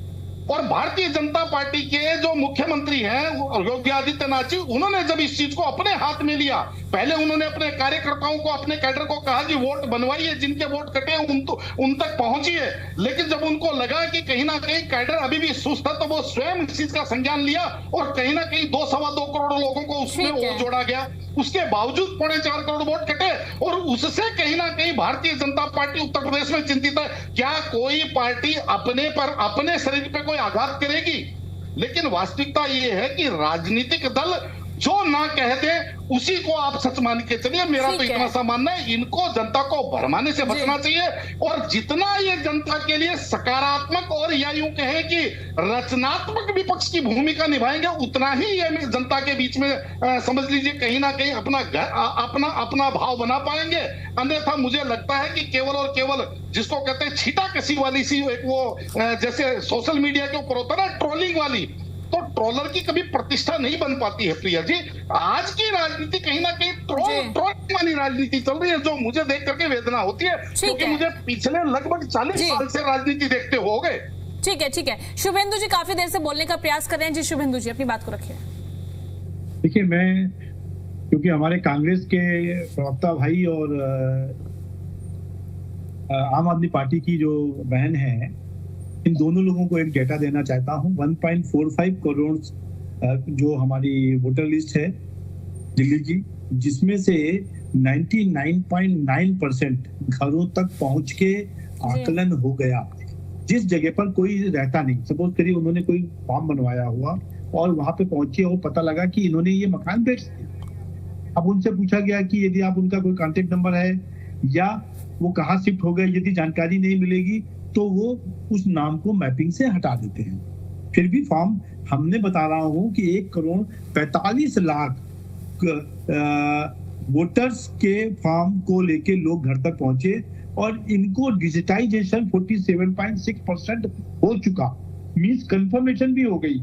और भारतीय जनता पार्टी के जो मुख्यमंत्री हैं योगी आदित्यनाथ जी, उन्होंने जब इस चीज को अपने हाथ में लिया, पहले उन्होंने अपने कार्यकर्ताओं को, अपने कैडर को कहा कि वोट बनवाइए, जिनके वोट कटे हैं उन तक पहुंचिए। लेकिन जब उनको लगा कि कहीं ना कहीं कैडर अभी भी सुस्त है तो वो स्वयं इस चीज का संज्ञान लिया और कहीं ना कहीं 2-2.25 करोड़ लोगों को उसमें वोट जोड़ा गया। उसके बावजूद 4.25 करोड़ वोट कटे और उससे कहीं ना कहीं भारतीय जनता पार्टी उत्तर प्रदेश में चिंतित है। क्या कोई पार्टी अपने शरीर पे कोई आघात करेगी? लेकिन वास्तविकता ये है कि राजनीतिक दल जो ना कह दे उसी को आप सच मान के चलिए। मेरा तो इतना सा मानना है, इनको जनता को भरमाने से बचना चाहिए। और जितना ये जनता के लिए सकारात्मक और या यूं कहें कि रचनात्मक विपक्ष की भूमिका निभाएंगे, उतना ही ये जनता के बीच में समझ लीजिए कहीं ना कहीं अपना भाव बना पाएंगे। अन्यथा मुझे लगता है कि केवल और केवल जिसको कहते हैं छीटा कसी वाली सी एक वो जैसे सोशल मीडिया के ऊपर होता है ना ट्रोलिंग वाली, तो ट्रोलर की कभी प्रतिष्ठा नहीं बन पाती है प्रिया जी। आज की राजनीति कहीं ना कहीं ट्रोलिंग वाली राजनीति चल रही है, जो मुझे देख करके वेदना होती है, क्योंकि मुझे पिछले लगभग 40 साल से राजनीति देखते हो गए। ठीक है। शुभेंदु जी काफी देर से बोलने का प्रयास कर रहे हैं। जी शुभेंदु जी अपनी बात को रखिए। देखिए, मैं क्योंकि हमारे कांग्रेस के प्रवक्ता भाई और आम आदमी पार्टी की जो बहन है, इन दोनों लोगों को एक डेटा देना चाहता हूं। 1.45 करोड़ जो हमारी वोटर लिस्ट है दिल्ली की, जिसमें से 99.9% घरों तक पहुंच के आकलन हो गया। जिस जगह पर कोई रहता नहीं, सपोज करिए उन्होंने कोई फॉर्म बनवाया हुआ और वहां पे पहुंचे और पता लगा कि इन्होंने ये मकान बेच दिया। अब उनसे पूछा गया कि यदि आप उनका कोई कॉन्टेक्ट नंबर है या वो कहाँ शिफ्ट हो गए, यदि जानकारी नहीं मिलेगी तो वो उस नाम को मैपिंग से हटा देते हैं। फिर भी फॉर्म हमने बता रहा हूं कि 1.45 करोड़ वोटर्स के फॉर्म को लेके लोग घर तक पहुंचे और इनको डिजिटाइजेशन 47.6% हो चुका, मींस कंफर्मेशन भी हो गई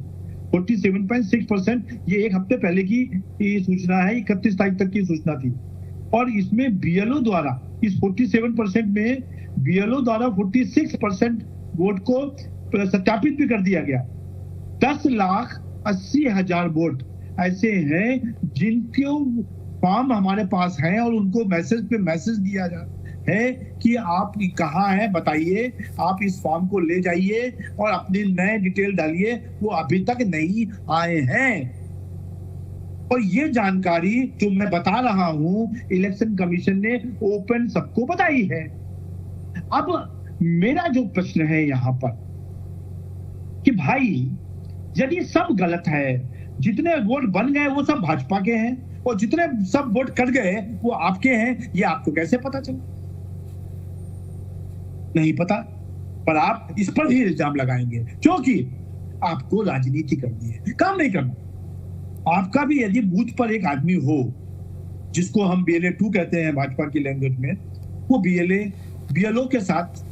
47.6%। ये एक हफ्ते पहले की सूचना है, 31 तारीख तक की सूचना थी। और इसमें बीएलओ द्वारा इस 47% में बीएलओ द्वारा 46% वोट को सत्यापित भी कर दिया गया। 10,80,000 वोट ऐसे हैं जिनके फॉर्म हमारे पास हैं और उनको मैसेज दिया जा है कि आप कहाँ हैं बताइए, आप इस फॉर्म को ले जाइए और अपनी नए डिटेल डालिए। वो अभी तक नहीं आए हैं। और ये जानकारी जो मैं बता रहा हूं इलेक्शन कमीशन ने ओपन सबको बताई है। अब मेरा जो प्रश्न है यहां पर कि भाई यदि सब गलत है, जितने वोट बन गए वो सब भाजपा के हैं और जितने सब वोट कट गए वो आपके हैं, ये आपको कैसे पता चला? नहीं पता, पर आप इस पर भी इल्जाम लगाएंगे क्योंकि आपको राजनीति करनी है, काम नहीं करना। आपका भी यदि बूथ पर एक आदमी हो जिसको हम BLA 2 कहते हैं भाजपा की लैंग्वेज में, वो BLO के साथ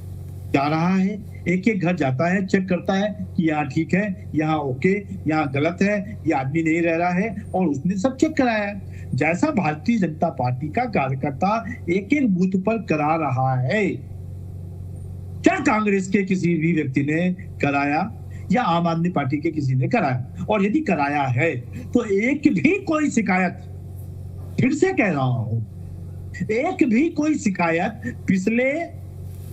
जा रहा है, एक एक घर जाता है, चेक करता है कि यहाँ ठीक है, यहाँ ओके, यहाँ गलत है, ये आदमी नहीं रह रहा है, और उसने सब चेक कराया। जैसा भारतीय जनता पार्टी का कार्यकर्ता एक एक बूथ पर करा रहा है, क्या कांग्रेस के किसी भी व्यक्ति ने कराया या आम आदमी पार्टी के किसी ने कराया? और यदि कराया है तो एक भी कोई शिकायत, फिर से कह रहा हूं, एक भी कोई शिकायत पिछले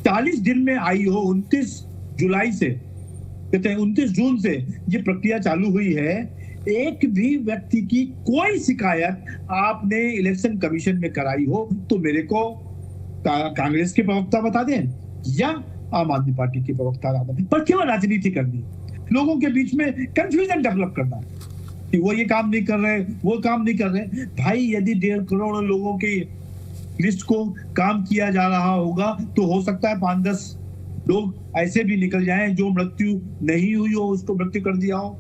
40 दिन में आई हो? 29 जुलाई से, कहते हैं 29 जून से ये प्रक्रिया चालू हुई है, एक भी व्यक्ति की कोई शिकायत आपने इलेक्शन कमीशन में कराई हो तो मेरे को कांग्रेस के प्रवक्ता बता दें या आम आदमी पार्टी के प्रवक्ता बता दें। पर क्यों राजनीति करनी, लोगों के बीच में कंफ्यूजन डेवलप करना कि वो ये काम नहीं कर रहे, वो काम नहीं कर रहे। भाई यदि 1.5 करोड़ लोगों की लिस्ट को काम किया जा रहा होगा तो हो सकता है 5-10 लोग ऐसे भी निकल जाएं जो मृत्यु नहीं हुई हो, उसको मृत्यु कर दिया हो,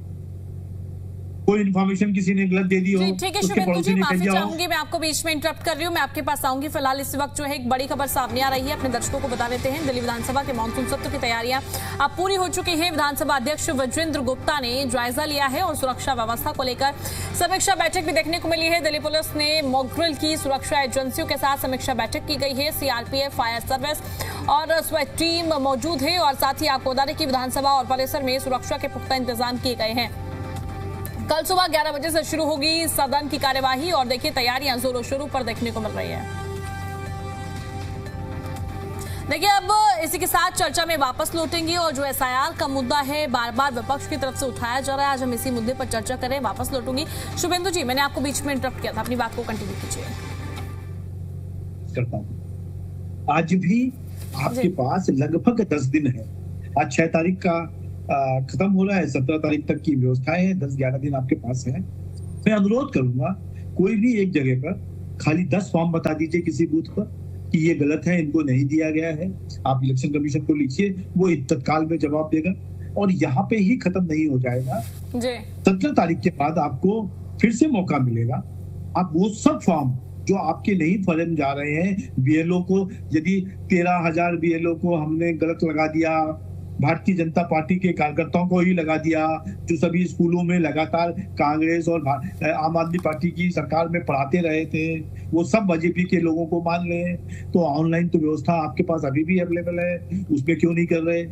कोई इन्फॉर्मेशन किसी ने गलत दे दी हो। ठीक है शुभेंदु जी, माफी चाहूंगी, मैं आपको बीच में इंटरप्ट कर रही हूँ, मैं आपके पास आऊंगी। फिलहाल इस वक्त जो है एक बड़ी खबर सामने आ रही है, अपने दर्शकों को बता देते हैं। दिल्ली विधानसभा के मानसून सत्र की तैयारियां अब पूरी हो चुकी है। विधानसभा अध्यक्ष विजेंद्र गुप्ता ने जायजा लिया है और सुरक्षा व्यवस्था को लेकर समीक्षा बैठक भी देखने को मिली है। दिल्ली पुलिस ने मॉक ड्रिल की, सुरक्षा एजेंसियों के साथ समीक्षा बैठक की गई है। CRPF, फायर सर्विस और स्वेट टीम मौजूद है और साथ ही आपको बता दें कि विधानसभा और परिसर में सुरक्षा के पुख्ता इंतजाम किए गए हैं। कल सुबह 11 बजे से शुरू होगी सदन की कार्यवाही और देखिए तैयारियां जोरों शोरों पर देखने को मिल रही है। देखिए अब इसी के साथ चर्चा में वापस लौटेंगे और जो SIR का मुद्दा है बार बार विपक्ष की तरफ से उठाया जा रहा है, आज हम इसी मुद्दे पर चर्चा करें। वापस लौटूंगी। शुभेंदु जी, मैंने आपको बीच में इंटरप्ट किया था, अपनी बात को कंटिन्यू कीजिए। करता हूं, आज भी आपके पास लगभग 10 दिन है। आज 6 तारीख का खत्म हो रहा है, 17 तारीख तक की व्यवस्था है, 10-11 दिन आपके पास है। मैं अनुरोध करूंगा कोई भी एक जगह पर खाली 10 फॉर्म बता दीजिए किसी बूथ पर कि ये गलत है, इनको नहीं दिया गया है। आप इलेक्शन कमीशन को लिखिए, वो तत्काल में जवाब देगा और यहाँ पे ही खत्म नहीं हो जाएगा। 17 तारीख के बाद आपको फिर से मौका मिलेगा। आप वो सब फॉर्म जो आपके नहीं फॉर्म जा रहे हैं, BLO को यदि 13,000 BLO को हमने गलत लगा दिया, भारतीय जनता पार्टी के कार्यकर्ताओं को ही लगा दिया, जो सभी स्कूलों में लगातार कांग्रेस और आम आदमी पार्टी की सरकार में पढ़ाते रहे थे, वो सब BJP के लोगों को मान रहे हैं। तो ऑनलाइन तो व्यवस्था आपके पास अभी भी अवेलेबल है, उसमें क्यों नहीं कर रहे?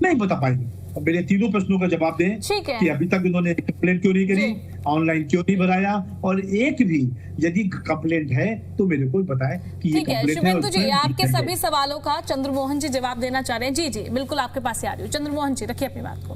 नहीं बता पाएंगे। अब मेरे तीनों प्रश्नों का जवाब दें कि अभी तक इन्होंने कंप्लेंट क्यों नहीं करी, ऑनलाइन क्यों नहीं भराया, और एक भी यदि कंप्लेंट है तो मेरे को बताएं कि ये कंप्लेंट है। शुभेंदु जी, आपके सभी सवालों का चंद्रमोहन जी जवाब देना चाह रहे हैं। जी जी बिल्कुल, आपके पास आ रही हूँ। चंद्रमोहन जी, रखिए अपनी बात को।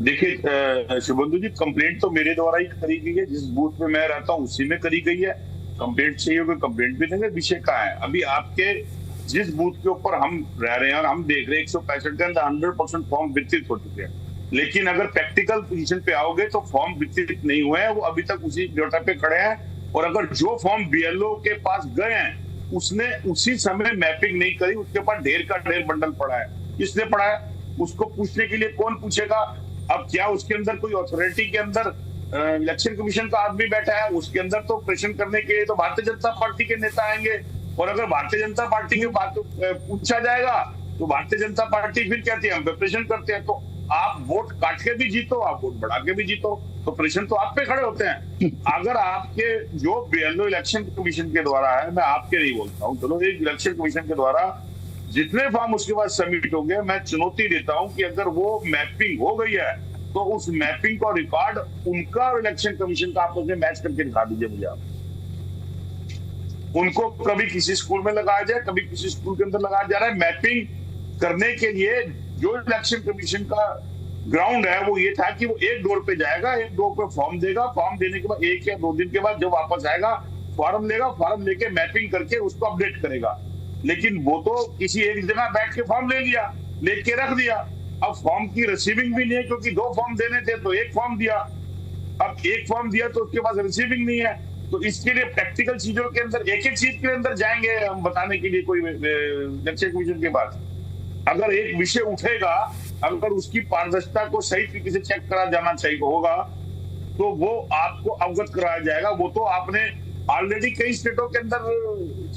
देखिए शुभेंदु जी, कंप्लेंट तो मेरे द्वारा ही करी गई है, जिस बूथ में मैं रहता हूँ उसी में करी गई है। कंप्लेंट चाहिए कोई कंप्लेंट भी देंगे। विषय क्या है, अभी आपके जिस बूथ के ऊपर हम रह रहे हैं और हम देख रहे हैं 165 के अंदर 100% फॉर्म वितरित हो चुके हैं, लेकिन अगर प्रैक्टिकल पोजीशन पे आओगे तो फॉर्म वितरित नहीं हुए हैं, वो अभी तक उसी जगह पे खड़े हैं। और अगर जो फॉर्म BLO के पास गए हैं उसने उसी समय मैपिंग नहीं करी, उसके पास ढेर का ढेर बंडल पड़ा है। किसने पड़ा है उसको पूछने के लिए कौन पूछेगा? अब क्या उसके अंदर कोई अथॉरिटी के अंदर इलेक्शन कमीशन का आदमी बैठा है? उसके अंदर तो प्रेशर करने के लिए तो भारतीय जनता पार्टी के नेता आएंगे, और अगर भारतीय जनता पार्टी की बात पूछा जाएगा तो भारतीय जनता पार्टी फिर कहती है हम प्रेशर करते हैं। तो आप वोट काट के भी जीतो, आप वोट बढ़ा के भी जीतो, तो प्रेशर तो आप पे खड़े होते हैं। अगर आपके जो BLO इलेक्शन कमीशन के द्वारा है, मैं आपके नहीं बोलता हूँ, चलो एक इलेक्शन कमीशन के द्वारा जितने फॉर्म उसके बाद सबमिट हो गए, मैं चुनौती देता हूँ कि अगर वो मैपिंग हो गई है तो उस मैपिंग का रिकॉर्ड उनका और इलेक्शन कमीशन का आपस में मैच करके दिखा दीजिए मुझे। आप उनको कभी किसी स्कूल में लगाया जाए, कभी किसी स्कूल के अंदर लगाया जा रहा है। मैपिंग करने के लिए जो इलेक्शन कमीशन का ग्राउंड है वो ये था कि वो एक डोर पे जाएगा, एक डोर पे फॉर्म देगा, फॉर्म देने के बाद 1 या 2 दिन के बाद जब वापस आएगा फॉर्म लेगा, फॉर्म लेके मैपिंग करके उसको अपडेट करेगा। लेकिन वो तो किसी एक जगह बैठ के फॉर्म ले लिया, लेके रख दिया। अब फॉर्म की रिसीविंग भी नहीं है, क्योंकि 2 फॉर्म देने थे तो 1 फॉर्म दिया। अब 1 फॉर्म दिया तो उसके पास रिसीविंग नहीं है। तो इसके लिए प्रैक्टिकल चीजों के अंदर एक एक चीज के अंदर जाएंगे हम बताने के लिए कोई इलेक्शन कमीशन के पास। अगर एक विषय उठेगा, अगर उसकी पारदर्शिता को सही तरीके से चेक करा जाना चाहिए होगा तो वो आपको अवगत कराया जाएगा। वो तो आपने ऑलरेडी कई स्टेटों के अंदर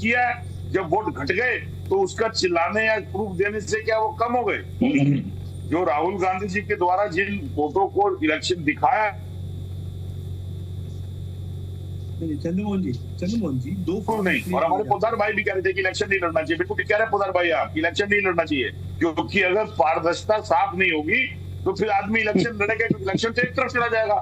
किया है। जब वोट घट गए तो उसका चिल्लाने या प्रूफ देने से क्या वो कम हो गए? जो राहुल गांधी जी के द्वारा जिन वोटों को इलेक्शन दिखाया, चंद्रमोहन जी 2 फॉर्म नहीं। और हमारे पोदार भाई भी कह रहे थे कि इलेक्शन नहीं लड़ना चाहिए। बिल्कुल कह रहे पोदार भाई आप, इलेक्शन नहीं लड़ना चाहिए, क्योंकि अगर पारदर्शिता साफ नहीं होगी तो फिर आदमी इलेक्शन लड़ेगा, क्योंकि इलेक्शन तो एक तरफ चला जाएगा।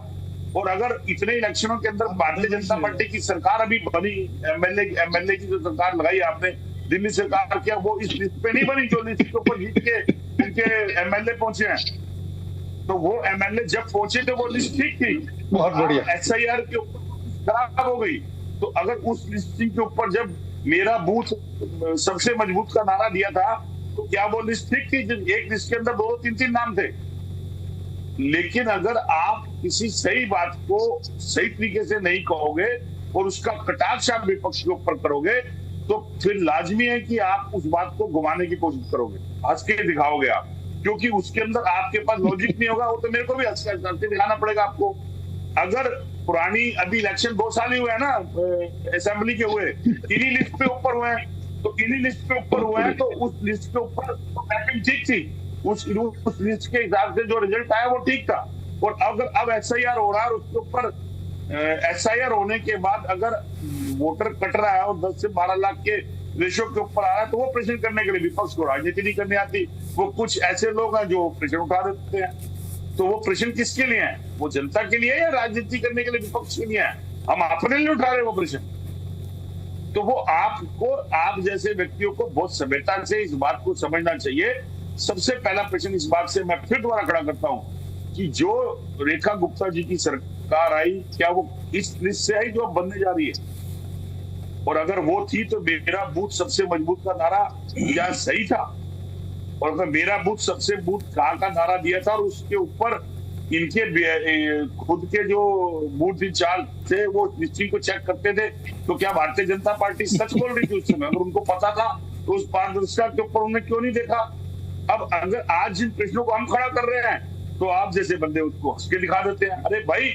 और अगर इतने इलेक्शनों के अंदर भारतीय जनता पार्टी की सरकार अभी बनी, एमएलए की जो सरकार लगाई आपने, दिल्ली सरकार, क्या वो इस लिस्ट पे नहीं बनी जो लिस्ट के ऊपर जीत के उनके एमएलए पहुंचे हैं? तो वो एमएलए जब पहुंचे तो वो लिस्ट ठीक थी, बहुत बढ़िया। एसआईआर के ऊपर खराब हो गई। तो अगर उस लिस्टिंग के ऊपर जब मेरा बूथ सबसे मजबूत का नारा दिया था तो क्या वो लिस्ट ठीक थी? एक लिस्ट के अंदर 2-3 नाम थे। लेकिन अगर आप किसी सही बात को सही तरीके से नहीं कहोगे और उसका कटाक्ष आप विपक्ष के ऊपर करोगे तो फिर लाजमी है कि आप उस बात को घुमाने की कोशिश करोगे, हंस के दिखाओगे आप, क्योंकि उसके अंदर आपके पास लॉजिक नहीं होगा। वो तो मेरे को भी हंस के दिखाना पड़ेगा आपको। अगर पुरानी अभी इलेक्शन 2 साल ही हुए हैं ना, असेंबली के हुए, इन्हीं लिस्ट पे ऊपर हुए हैं, तो इन्हीं लिस्ट पे ऊपर हुए हैं तो उस लिस्ट के ऊपर मैपिंग ठीक थी, उस लिस्ट के हिसाब से जो रिजल्ट आया वो ठीक था। और अगर अब एसआईआर हो रहा है और उसके ऊपर एसआईआर होने के बाद अगर वोटर कट रहा है और 10 से 12 लाख के रेशो के ऊपर आ रहा है तो वो प्रश्न करने के लिए विपक्ष को राजनीति नहीं करनी आती। वो कुछ ऐसे लोग हैं जो प्रश्न उठा देते हैं। तो वो प्रश्न किसके लिए है? वो जनता के लिए या राजनीति करने के लिए विपक्ष के लिए है? हम अपने लिए उठा रहे हैं वो प्रश्न। तो वो आपको, आप जैसे व्यक्तियों को बहुत सभ्यता से इस बात को समझना चाहिए। सबसे पहला प्रश्न इस बात से मैं फिर दोबारा खड़ा करता हूं कि जो रेखा गुप्ता जी की सरकार आई, क्या वो इस लिस्ट से आई जो अब बनने जा रही है? और अगर वो थी तो मेरा बूथ सबसे मजबूत का नारा क्या सही था? और अगर मेरा बूथ सबसे बूथ कहाँ का नारा दिया था और उसके ऊपर इनके खुद के जो बूथ इंचार्ज थे वो लिस्टिंग को चेक करते थे, तो क्या भारतीय जनता पार्टी सच बोल रही थी उस समय? अगर उनको पता था तो उस पारदर्शिता के ऊपर उन्होंने क्यों नहीं देखा? अब अगर आज जिन प्रश्नों को हम खड़ा कर रहे हैं तो आप जैसे बंदे उसको हंस के दिखा देते हैं। अरे भाई,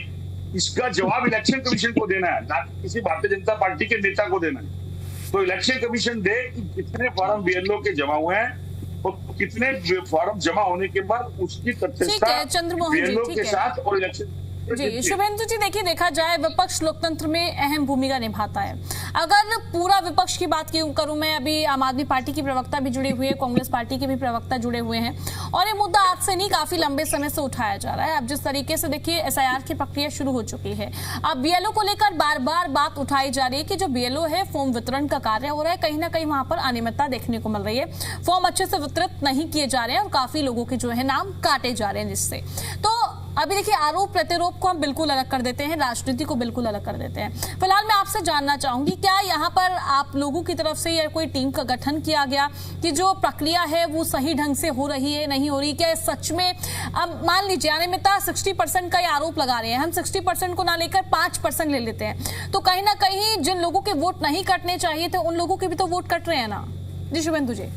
इसका जवाब इलेक्शन कमीशन को देना है, ना किसी भारतीय जनता पार्टी के नेता को देना है। तो इलेक्शन कमीशन दे कि कितने फॉर्म बीएलओ के जमा हुए हैं और कितने फॉर्म जमा होने के बाद उसकी तथ्यता बीएलओ के साथ और इलेक्शन। जी शुभेंदु जी, देखिए देखा जाए विपक्ष लोकतंत्र में अहम भूमिका निभाता है। अगर पूरा विपक्ष की बात करूं मैं, अभी आम आदमी पार्टी की प्रवक्ता भी जुड़े हुए हैं, कांग्रेस पार्टी के भी प्रवक्ता जुड़े हुए हैं और ये मुद्दा आज से नहीं काफी लंबे समय से उठाया जा रहा है। अब जिस तरीके से देखिए एसआईआर की प्रक्रिया शुरू हो चुकी है, अब बीएलओ को लेकर बार बार बात उठाई जा रही है कि जो बीएलओ है फॉर्म वितरण का कार्य हो रहा है, कहीं ना कहीं वहां पर अनियमितता देखने को मिल रही है, फॉर्म अच्छे से वितरित नहीं किए जा रहे हैं और काफी लोगों के जो है नाम काटे जा रहे हैं जिससे। तो अभी देखिए आरोप प्रत्यारोप को हम बिल्कुल अलग कर देते हैं, राजनीति को बिल्कुल अलग कर देते हैं। फिलहाल मैं आपसे जानना चाहूंगी, क्या यहाँ पर आप लोगों की तरफ से या कोई टीम का गठन किया गया कि जो प्रक्रिया है वो सही ढंग से हो रही है, नहीं हो रही? क्या सच में, अब मान लीजिए अनियमितता 60% का ये आरोप लगा रहे हैं, हम 60% को ना लेकर 5% ले लेते हैं, तो कहीं ना कहीं जिन लोगों के वोट नहीं कटने चाहिए थे उन लोगों के भी तो वोट कट रहे हैं ना? जी शुभेंदु जी।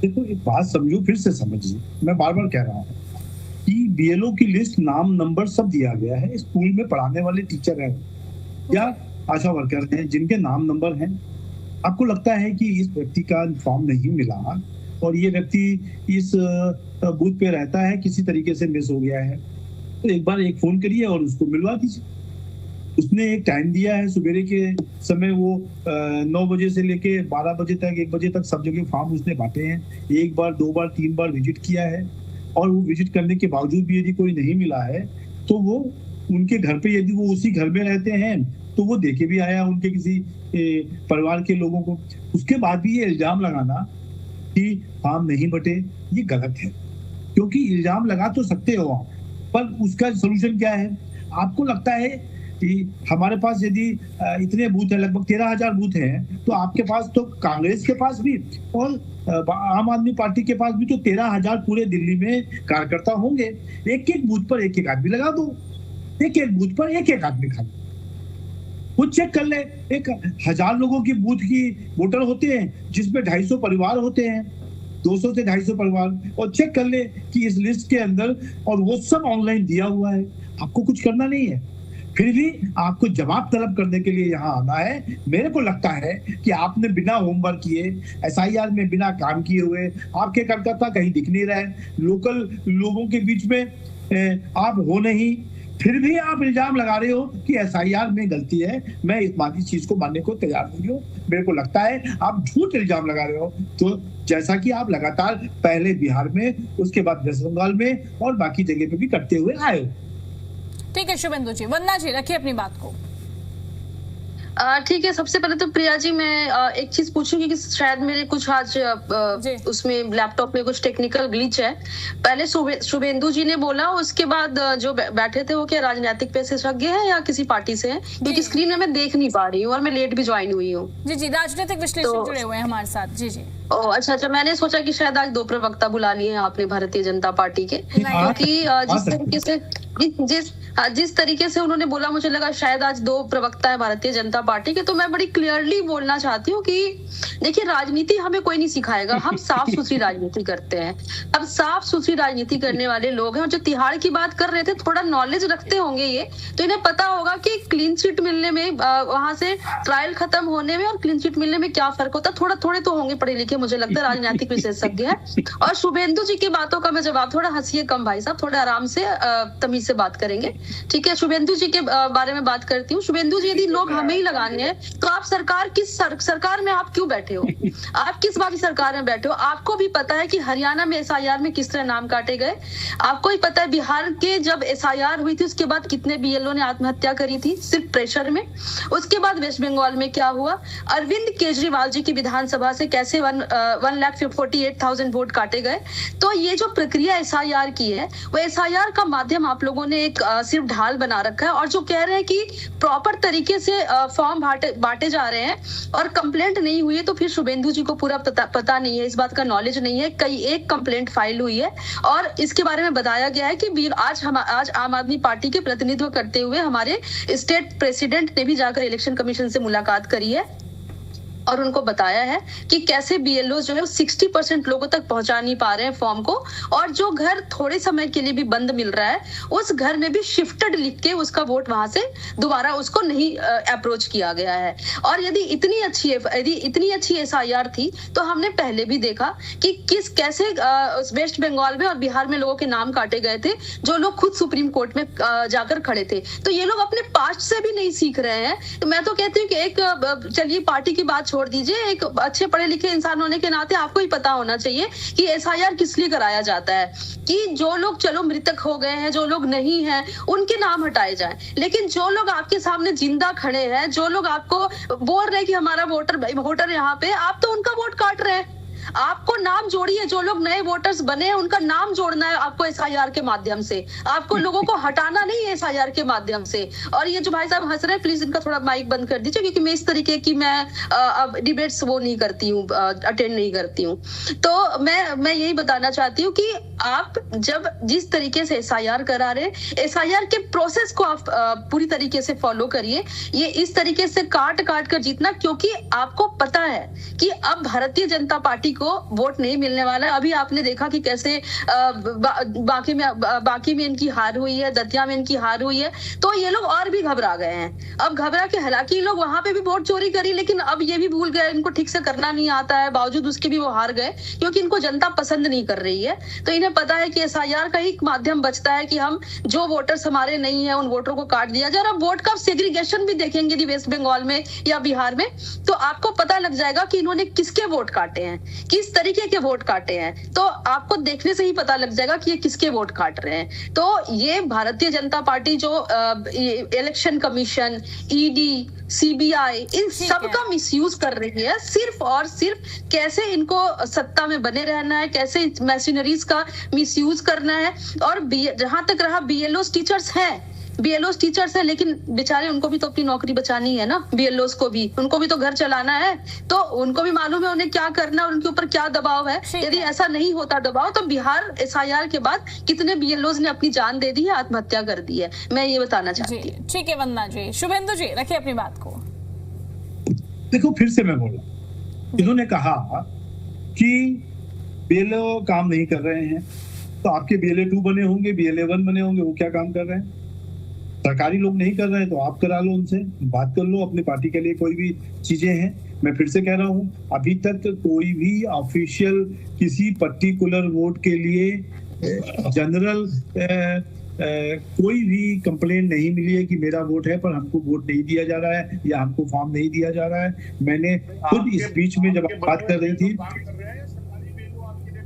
देखो एक बात समझो, फिर से समझिए, मैं बार बार कह रहा हूँ कि बीएलओ की लिस्ट, नाम, नंबर सब दिया गया है। स्कूल में पढ़ाने वाले टीचर हैं या आशा वर्कर हैं जिनके नाम नंबर हैं। आपको लगता है कि इस व्यक्ति का फॉर्म नहीं मिला और ये व्यक्ति इस बूथ पे रहता है, किसी तरीके से मिस हो गया है, तो एक बार एक फोन करिए और उसको मिलवा दीजिए। उसने एक टाइम दिया है, सुबेरे के समय वो 9 बजे से लेके 12 बजे तक, 1 बजे तक सब जगह फॉर्म उसने बांटे हैं। 1 बार, 2 बार, 3 बार विजिट किया है और वो विजिट करने के बावजूद भी यदि कोई नहीं मिला है तो वो उनके घर पे, यदि वो उसी घर में रहते हैं तो वो देके भी आया उनके किसी परिवार के लोगों को। उसके बाद भी ये इल्जाम लगाना कि फॉर्म नहीं बटे, ये गलत है। क्योंकि इल्जाम लगा तो सकते हो आप, पर उसका सोल्यूशन क्या है? आपको लगता है कि हमारे पास यदि इतने बूथ है, लगभग 13,000 बूथ हैं, तो आपके पास तो कांग्रेस के पास भी और आम आदमी पार्टी के पास भी तो 13,000 पूरे दिल्ली में कार्यकर्ता होंगे। एक एक बूथ पर एक एक आदमी लगा दो, एक एक बूथ पर एक एक आदमी खा लो, खुद चेक कर ले। 1,000 लोगों की बूथ की वोटर होते हैं जिसमें 250 परिवार होते हैं, 200 से 250 परिवार, और चेक कर ले कि इस लिस्ट के अंदर, और वो सब ऑनलाइन दिया हुआ है, आपको कुछ करना नहीं है, फिर भी आपको जवाब तलब करने के लिए यहाँ आना है। मेरे को लगता है कि आपने बिना होमवर्क किए, एसआईआर में बिना काम किए हुए, आपके कार्यकर्ता कहीं दिख नहीं रहे, लोकल लोगों के बीच में आप हो नहीं, फिर भी आप इल्जाम लगा रहे हो कि एसआईआर में गलती है। मैं इस चीज को मानने को तैयार नहीं हूँ। मेरे को लगता है आप झूठ इल्जाम लगा रहे हो, तो जैसा कि आप लगातार पहले बिहार में, उसके बाद वेस्ट बंगाल में और बाकी जगह पे भी करते हुए आए हो। ठीक है शुभेंदु जी। वंदना जी, रखिए अपनी बात को। ठीक है, सबसे पहले तो प्रिया जी मैं एक चीज पूछूंगी कि शायद मेरे कुछ आज उसमें लैपटॉप में कुछ टेक्निकल ग्लिच है। पहले शुभेंदु जी ने बोला, उसके बाद जो बैठे थे वो क्या राजनीतिक विशेषज्ञ हैं या किसी पार्टी से हैं? क्योंकि स्क्रीन में मैं देख नहीं पा रही हूँ और मैं लेट भी ज्वाइन हुई हूँ। जी, राजनीतिक विश्लेषक जुड़े हुए हैं हमारे साथ। जी। अच्छा, मैंने सोचा कि शायद आज 2 प्रवक्ता बुला लिए हैं आपने भारतीय जनता पार्टी के, क्योंकि जिस तरीके से उन्होंने बोला, मुझे लगा शायद आज 2 प्रवक्ता है भारतीय जनता पार्टी के। तो मैं बड़ी क्लियरली बोलना चाहती हूँ कि देखिए, राजनीति हमें कोई नहीं सिखाएगा, हम साफ सुथरी राजनीति करते हैं। अब साफ सुथरी राजनीति करने वाले लोग हैं, और जो तिहाड़ की बात कर रहे थे, थोड़ा नॉलेज रखते होंगे ये, तो इन्हें पता होगा कि क्लीन चिट मिलने में, वहां से ट्रायल खत्म होने में और क्लीन चिट मिलने में क्या फर्क होता है। थोड़े तो होंगे पढ़े लिखे, मुझे लगता है राजनीतिक विशेषज्ञ है। और शुभेंदु जी की बातों का मैं जवाब, थोड़ा हंसिए कम भाई साहब, थोड़ा आराम से तमीज से बात करेंगे, ठीक है? शुभेंदु जी के बारे में बात करती हूँ। शुभेंदु जी, यदि लोग हमें ही लगाने हैं तो आप सरकार में आप क्यों बैठे हो? आप किस बात की सरकार में बैठे हो? आपको भी पता है कि हरियाणा में एसआईआर में किस तरह नाम काटे गए, आपको ही पता है बिहार के जब एसआईआर हुई थी उसके बाद कितने बीएलओ ने आत्महत्या करी थी सिर्फ प्रेशर में। उसके बाद वेस्ट बंगाल में क्या हुआ, अरविंद केजरीवाल जी की विधानसभा से कैसे 1,48,000 वोट काटे गए। तो ये जो प्रक्रिया एसआईआर की है, वो एसआईआर का माध्यम आप लोगों ने एक सिर्फ ढाल बना रखा है, और जो कह रहे हैं कि प्रॉपर तरीके से फॉर्म बांटे जा रहे हैं और कंप्लेंट नहीं हुई है, तो फिर शुभेंदु जी को पूरा पता नहीं है, इस बात का नॉलेज नहीं है। एक कंप्लेंट फाइल हुई है और इसके बारे में बताया गया है कि आज आम आदमी पार्टी के प्रतिनिधित्व करते हुए हमारे स्टेट प्रेसिडेंट ने भी जाकर इलेक्शन कमीशन से मुलाकात करी है और उनको बताया है कि कैसे बीएलओ जो है 60% लोगों तक पहुंचा नहीं पा रहे हैं फॉर्म को, और जो घर थोड़े समय के लिए भी बंद मिल रहा है उस घर में भी शिफ्टेड लिख के उसका वोट वहां से दोबारा उसको नहीं अप्रोच किया गया है। और यदि इतनी अच्छी एसआईआर थी तो हमने पहले भी देखा कि कैसे वेस्ट बंगाल में और बिहार में लोगों के नाम काटे गए थे, जो लोग खुद सुप्रीम कोर्ट में जाकर खड़े थे। तो ये लोग अपने पास्ट से भी नहीं सीख रहे हैं। तो मैं तो कहती हूँ कि एक, चलिए पार्टी की बात छोड़ दीजिए, एक अच्छे पढ़े लिखे इंसान होने के नाते आपको ही पता होना चाहिए कि एसआईआर किस लिए कराया जाता है, कि जो लोग चलो मृतक हो गए हैं, जो लोग नहीं हैं, उनके नाम हटाए जाएं। लेकिन जो लोग आपके सामने जिंदा खड़े हैं, जो लोग आपको बोल रहे हैं कि हमारा वोटर यहाँ पे, आप तो उनका वोट काट रहे हैं। आपको नाम जोड़िए, जो लोग नए वोटर्स बने हैं उनका नाम जोड़ना है आपको एसआईआर के माध्यम से, आपको लोगों को हटाना नहीं है एसआईआर के माध्यम से। और ये जो भाई साहब हंस रहे हैं, प्लीज इनका थोड़ा माइक बंद कर दीजिए, क्योंकि मैं इस तरीके की अब डिबेट्स वो नहीं करती हूँ, अटेंड नहीं करती हूँ। तो मैं यही बताना चाहती हूँ कि आप जब जिस तरीके से एसआईआर करा रहे, एसआईआर के प्रोसेस को आप पूरी तरीके से फॉलो करिए। ये इस तरीके से काट कर जीतना, क्योंकि आपको पता है कि अब भारतीय जनता पार्टी को वोट नहीं मिलने वाला है। अभी आपने देखा कि कैसे बाकी में इनकी हार हुई है, दतिया में इनकी हार हुई है, तो ये लोग और भी घबरा गए हैं। अब घबरा के, हालांकि लोग वहां पे भी वोट चोरी करी, लेकिन अब ये भी भूल गए, इनको ठीक से करना नहीं आता है, बावजूद उसके भी वो हार गए, क्योंकि इनको जनता पसंद नहीं कर रही है। तो इन्हें पता है कि एसआईआर का ही माध्यम बचता है कि हम जो वोटर्स हमारे नहीं है उन वोटरों को काट दिया जाए। और अब वोट का सेग्रीगेशन भी देखेंगे वेस्ट बंगाल में या बिहार में, तो आपको पता लग जाएगा कि इन्होंने किसके वोट काटे हैं। किस तरीके के वोट काटे हैं, तो आपको देखने से ही पता लग जाएगा कि ये किसके वोट काट रहे हैं। तो ये भारतीय जनता पार्टी जो इलेक्शन कमीशन, ईडी, सीबीआई, इन सब का मिसयूज कर रही है, सिर्फ और सिर्फ कैसे इनको सत्ता में बने रहना है, कैसे मशीनरीज का मिसयूज करना है। और जहां तक रहा बीएलओ टीचर्स हैं, लेकिन बेचारे उनको भी तो अपनी नौकरी बचानी है ना, बीएलओ को भी, उनको भी तो घर चलाना है, तो उनको भी मालूम है उन्हें क्या करना है, उनके ऊपर क्या दबाव है। यदि ऐसा नहीं होता दबाव, तो बिहार एसआईआर के बाद कितने बीएलओ ने अपनी जान दे दी है, आत्महत्या कर दी है, मैं ये बताना चाहती हूँ। ठीक है वंदना जी। शुभेंदु जी रखिए अपनी बात को। देखो, फिर से मैं बोला, इन्होंने कहा कि बीएलओ काम नहीं कर रहे हैं, तो आपके बीएलए 2 बने होंगे, बीएलए 1 बने होंगे, वो क्या काम कर रहे हैं? सरकारी लोग नहीं कर रहे हैं तो आप करा लो, उनसे बात कर लो, अपनी पार्टी के लिए कोई भी चीजें हैं। मैं फिर से कह रहा हूं, अभी तक कोई भी ऑफिशियल किसी पर्टिकुलर वोट के लिए जनरल कोई भी कंप्लेंट नहीं मिली है कि मेरा वोट है पर हमको वोट नहीं दिया जा रहा है या हमको फॉर्म नहीं दिया जा रहा है। मैंने खुद इस बीच में जब बात कर रही थी,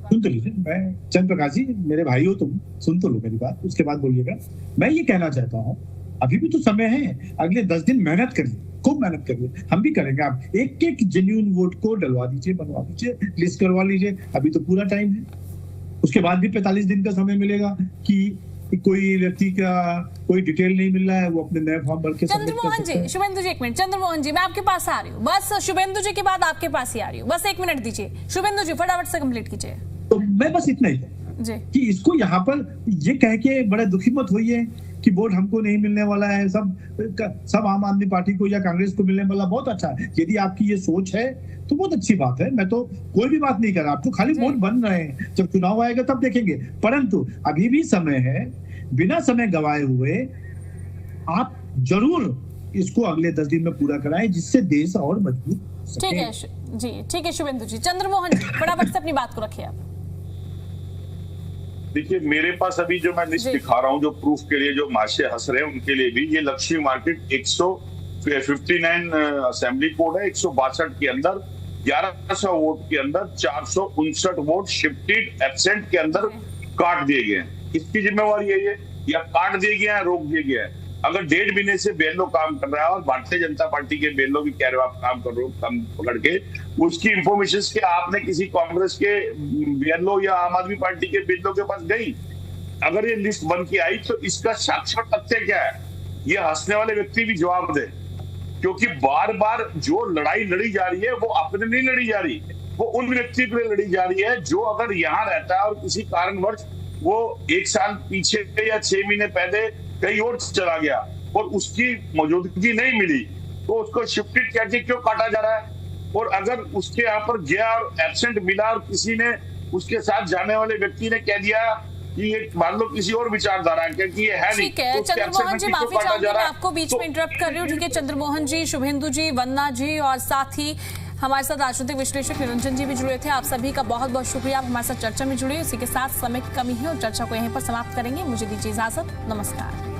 सुन तो लीजिए, मैं चंद्र प्रकाश जी, मेरे भाई हो तुम, सुन तो लो मेरी बात, उसके बाद बोलिएगा। मैं ये कहना चाहता हूँ, अभी भी तो समय है, अगले 10 दिन मेहनत करिए, खूब मेहनत करिए, हम भी करेंगे। आप एक एक जेन्युइन वोट को डलवा दीजिए, बनवा दीजिए, लिस्ट करवा लीजिए, अभी तो पूरा टाइम है। उसके बाद भी 45 दिन का समय मिलेगा कि कोई व्यक्ति का कोई डिटेल नहीं मिल रहा है, वो अपने नए फॉर्म भर के चंद्रमोहन जी, शुभेंदु जी एक मिनट, चंद्रमोहन जी मैं आपके पास आ रही हूँ, बस शुभेंदु जी के बाद आपके पास ही आ रही हूँ, बस 1 मिनट दीजिए। शुभेंदु जी फटाफट से कंप्लीट कीजिए। तो मैं बस इतना ही जी कि इसको यहाँ पर ये कह के बड़े दुखी मत होइए कि वोट हमको नहीं मिलने वाला है, सब आम आदमी पार्टी को या कांग्रेस को मिलने वाला। बहुत अच्छा है, यदि आपकी ये सोच है तो बहुत अच्छी बात है, मैं तो कोई भी बात नहीं कर रहा, आप तो खाली वोट बन रहे हैं, जब चुनाव आएगा तब देखेंगे। परंतु अभी भी समय है, बिना समय गवाए हुए आप जरूर इसको अगले 10 दिन में पूरा कराएं, जिससे देश और मजबूत। ठीक है जी, ठीक है शुभेंदु जी। चंद्रमोहन जी फटाफट से अपनी बात को रखिए आप। देखिए, मेरे पास अभी जो मैं लिस्ट दिखा रहा हूँ, जो प्रूफ के लिए जो माशे हंस रहे हैं उनके लिए भी, ये लक्ष्मी मार्केट 159 असेंबली कोड है, 162 के अंदर 1100 वोट के अंदर 459 वोट शिफ्टेड एब्सेंट के अंदर काट दिए गए हैं। किसकी जिम्मेवारी है ये? या काट दिए गए हैं, रोक दिए गए हैं? अगर 1.5 महीने से बेलो काम कर रहा है और भारतीय जनता पार्टी के बेलो भी कह रहे हो आप काम कर रहे हो, काम पकड़ के, उसकी इंफॉर्मेशन के आपने किसी कांग्रेस के बेलो या आम आदमी पार्टी के बेलो के पास गई, अगर ये लिस्ट बन के आई तो इसका साक्षात तथ्य क्या है? ये हंसने वाले व्यक्ति भी जवाब दे, क्योंकि बार बार जो लड़ाई लड़ी जा रही है वो अपने नहीं लड़ी जा रही, वो उन व्यक्ति के लिए लड़ी जा रही है जो अगर यहाँ रहता है और किसी कारणवश वो 1 साल पीछे या 6 महीने पहले कहीं और चला गया और उसकी मौजूदगी नहीं मिली, तो उसको शिफ्टेड करके क्यों काटा जा रहा है? और अगर उसके यहाँ पर गया और एब्सेंट मिला और किसी ने उसके साथ जाने वाले व्यक्ति ने कह दिया कि ये मान लो किसी और विचारधारा है, क्योंकि ये है नहीं। ठीक है चंद्रमोहन जी, माफी चाहूंगी मैं आपको बीच में इंटरप्ट कर रही हूँ। ठीक है चंद्रमोहन जी, शुभेंदु जी, वंदना जी और साथ ही हमारे साथ राजनीतिक विश्लेषक निरंजन जी भी जुड़े थे। आप सभी का बहुत बहुत शुक्रिया, आप हमारे साथ चर्चा में जुड़े। इसी के साथ समय की कमी है और चर्चा को यहीं पर समाप्त करेंगे। मुझे दीजिए इजाजत, नमस्कार।